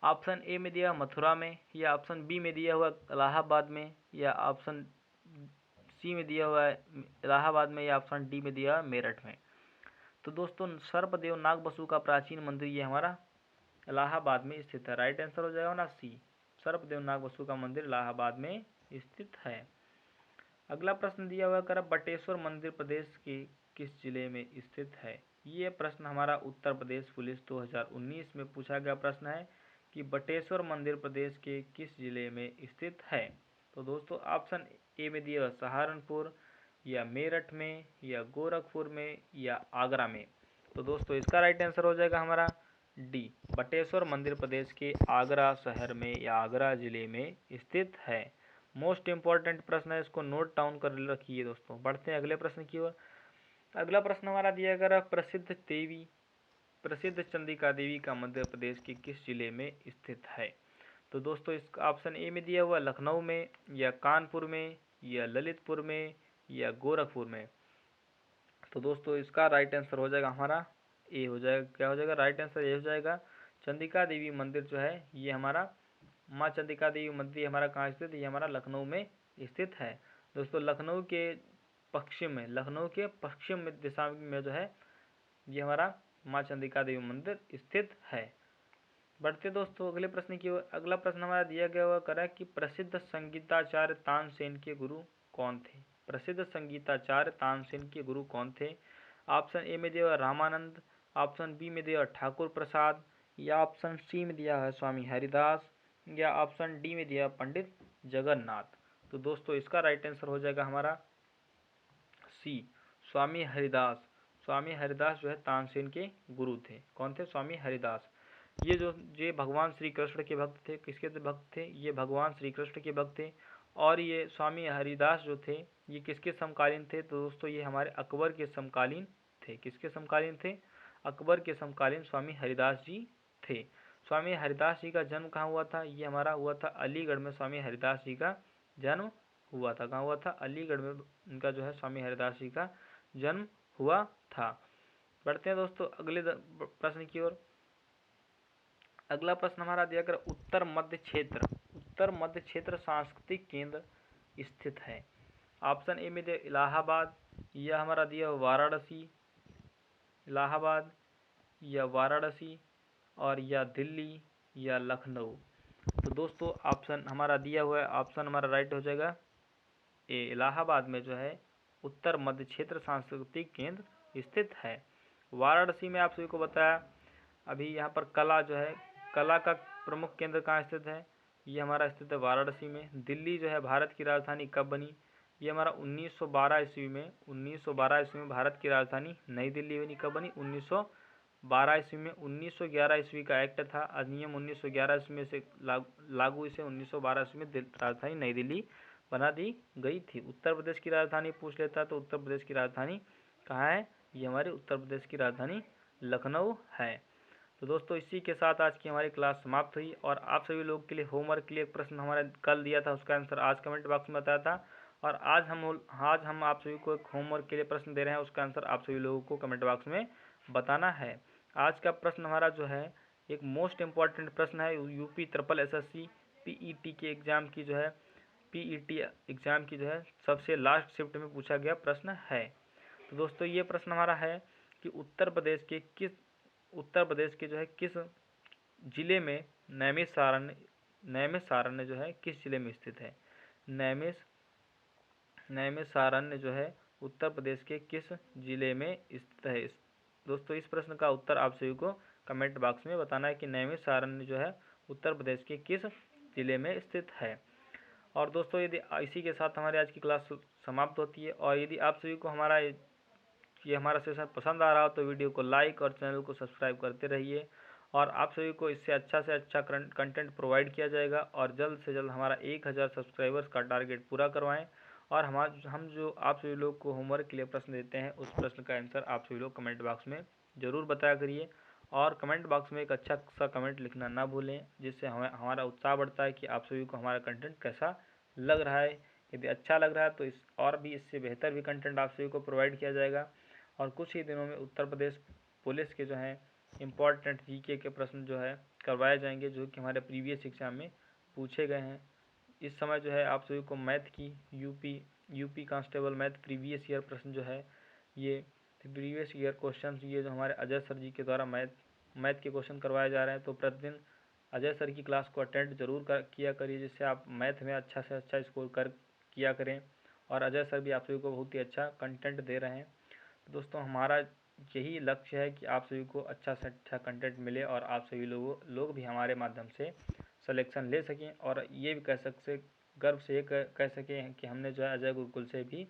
ऑप्शन ए में दिया मथुरा में, या ऑप्शन बी में दिया हुआ इलाहाबाद में, या ऑप्शन सी में दिया हुआ है इलाहाबाद में, या ऑप्शन डी में दिया हुआ मेरठ में। तो दोस्तों सर्पदेव नाग बसु का प्राचीन मंदिर ये हमारा इलाहाबाद में स्थित है। राइट आंसर हो जाएगा ना सी, सर्पदेव नाग बसु का मंदिर इलाहाबाद में स्थित है। अगला प्रश्न दिया हुआ कर बटेश्वर मंदिर प्रदेश के किस जिले में स्थित है? ये प्रश्न हमारा उत्तर प्रदेश पुलिस 2019 में पूछा गया प्रश्न है कि बटेश्वर मंदिर प्रदेश के किस जिले में स्थित है। तो दोस्तों ऑप्शन ए में दिया सहारनपुर, या मेरठ में, या गोरखपुर में, या आगरा में। तो दोस्तों इसका राइट आंसर हो जाएगा हमारा डी, बटेश्वर मंदिर प्रदेश के आगरा शहर में या आगरा जिले में स्थित है। मोस्ट इंपॉर्टेंट प्रश्न है, इसको नोट डाउन कर रखिए दोस्तों। बढ़ते हैं अगले प्रश्न की ओर। अगला प्रश्न हमारा दिया गया प्रसिद्ध चंडिका देवी का मंदिर प्रदेश के किस जिले में स्थित है? तो दोस्तों इसका ऑप्शन ए में दिया हुआ लखनऊ में, या कानपुर में, या ललितपुर में, या गोरखपुर में। तो दोस्तों इसका राइट आंसर हो जाएगा हमारा ए हो जाएगा। क्या हो जाएगा? राइट आंसर ए हो जाएगा। चंडिका देवी मंदिर जो है ये हमारा माँ चंडिका देवी मंदिर हमारा कहाँ स्थित है? ये हमारा लखनऊ में स्थित है। दोस्तों लखनऊ के पश्चिम दिशा में जो है ये हमारा माँ चंडिका देवी मंदिर स्थित है। बढ़ते दोस्तों अगले प्रश्न की ओर। अगला प्रश्न हमारा दिया गया हुआ करा कि प्रसिद्ध संगीताचार्य तानसेन के गुरु कौन थे? प्रसिद्ध संगीताचार्य तानसेन के गुरु कौन थे? ऑप्शन ए में दिया रामानंद, ऑप्शन बी में दिया ठाकुर प्रसाद, या ऑप्शन सी में दिया है स्वामी हरिदास, या ऑप्शन डी में दिया पंडित जगन्नाथ। तो दोस्तों इसका राइट आंसर हो जाएगा हमारा सी, स्वामी हरिदास। स्वामी हरिदास जो है तानसेन के गुरु थे। कौन थे? स्वामी हरिदास। ये भगवान श्री कृष्ण के भक्त थे। किसके भक्त थे? ये भगवान श्री कृष्ण के भक्त थे। और ये स्वामी हरिदास जो थे ये किसके समकालीन थे? तो दोस्तों ये हमारे अकबर के समकालीन थे। किसके समकालीन थे? अकबर के समकालीन स्वामी हरिदास जी थे। स्वामी हरिदास जी का जन्म कहाँ हुआ था? ये हमारा हुआ था अलीगढ़ में। स्वामी हरिदास जी का जन्म हुआ था। कहाँ हुआ था? अलीगढ़ में उनका जो है स्वामी हरिदास जी का जन्म हुआ था। बढ़ते हैं दोस्तों अगले प्रश्न की ओर। अगला प्रश्न हमारा दिया कर उत्तर मध्य क्षेत्र सांस्कृतिक केंद्र स्थित है। ऑप्शन ए में दिया इलाहाबाद, यह हमारा दिया वाराणसी, इलाहाबाद या वाराणसी, और या दिल्ली या लखनऊ। तो दोस्तों ऑप्शन हमारा दिया हुआ है, ऑप्शन हमारा राइट हो जाएगा ए, इलाहाबाद में जो है उत्तर मध्य क्षेत्र सांस्कृतिक केंद्र स्थित है। वाराणसी में आप सभी को बताया अभी यहाँ पर कला का प्रमुख केंद्र कहाँ स्थित है? ये हमारा स्थित है वाराणसी में। दिल्ली जो है भारत की राजधानी कब बनी? ये हमारा 1912 ईस्वी में भारत की राजधानी नई दिल्ली बनी। कब बनी? 1912 ईस्वी में 1911 ईस्वी का एक्ट था, अधिनियम 1911 ईस्वी में से लागू इसे 1912 ईस्वी में राजधानी नई दिल्ली बना दी गई थी। उत्तर प्रदेश की राजधानी पूछ लेता तो उत्तर प्रदेश की राजधानी कहाँ है? ये हमारे उत्तर प्रदेश की राजधानी लखनऊ है। तो दोस्तों इसी के साथ आज की हमारी क्लास समाप्त हुई और आप सभी लोगों के लिए होमवर्क के लिए एक प्रश्न हमारा कल दिया था, उसका आंसर आज कमेंट बॉक्स में बताया था और आज हम आप सभी को एक होमवर्क के लिए प्रश्न दे रहे हैं, उसका आंसर आप सभी लोगों को कमेंट बॉक्स में बताना है। आज का प्रश्न हमारा जो है एक मोस्ट इम्पॉर्टेंट प्रश्न है, यूपी ट्रिपल एसएससी पीईटी के एग्ज़ाम की जो है पीईटी एग्ज़ाम की जो है सबसे लास्ट शिफ्ट में पूछा गया प्रश्न है। तो दोस्तों ये प्रश्न हमारा है कि उत्तर प्रदेश के जो है किस जिले में नैमिषारण्य जो है किस जिले में स्थित है? नैमिषारण्य जो है उत्तर प्रदेश के किस जिले में स्थित है? दोस्तों इस प्रश्न का उत्तर आप सभी को कमेंट बॉक्स में बताना है कि नैमिषारण्य जो है उत्तर प्रदेश के किस जिले में स्थित है। और दोस्तों यदि इसी के साथ हमारी आज की क्लास समाप्त होती है और यदि आप सभी को हमारा सेशन पसंद आ रहा हो तो वीडियो को लाइक और चैनल को सब्सक्राइब करते रहिए और आप सभी को इससे से अच्छा कंटेंट प्रोवाइड किया जाएगा और जल्द से जल्द हमारा 1000 सब्सक्राइबर्स का टारगेट पूरा करवाएं और हम जो आप सभी लोग को होमवर्क के लिए प्रश्न देते हैं उस प्रश्न का आंसर आप सभी लोग कमेंट बॉक्स में ज़रूर बताया करिए और कमेंट बॉक्स में एक अच्छा सा कमेंट लिखना ना भूलें, जिससे हमारा उत्साह बढ़ता है कि आप सभी को हमारा कंटेंट कैसा लग रहा है। यदि अच्छा लग रहा है तो इससे बेहतर भी कंटेंट आप सभी को प्रोवाइड किया जाएगा और कुछ ही दिनों में उत्तर प्रदेश पुलिस के जो हैं इम्पॉर्टेंट जीके के प्रश्न जो है करवाए जाएंगे, जो कि हमारे प्रीवियस एग्जाम में पूछे गए हैं। इस समय जो है आप सभी को मैथ की UP constable math previous year प्रश्न जो है ये प्रीवियस ईयर क्वेश्चन ये जो हमारे अजय सर जी के द्वारा मैथ के क्वेश्चन करवाए जा रहे हैं। तो प्रतिदिन अजय सर की क्लास को अटेंड जरूर किया करिए, जिससे आप मैथ में अच्छा से अच्छा स्कोर किया करें और अजय सर भी आप सभी को बहुत ही अच्छा कंटेंट दे रहे हैं। तो दोस्तों हमारा यही लक्ष्य है कि आप सभी को अच्छा से अच्छा कंटेंट मिले और आप सभी लोग भी हमारे माध्यम से सिलेक्शन ले सकें और ये भी गर्व से कह सकें कि हमने जो है अजय गुरुकुल से भी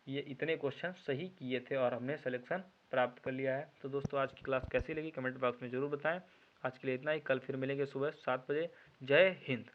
ये इतने क्वेश्चन सही किए थे और हमने सिलेक्शन प्राप्त कर लिया है। तो दोस्तों आज की क्लास कैसी लगी कमेंट बॉक्स में ज़रूर बताएं। आज के लिए इतना ही, कल फिर मिलेंगे सुबह 7 बजे। जय हिंद।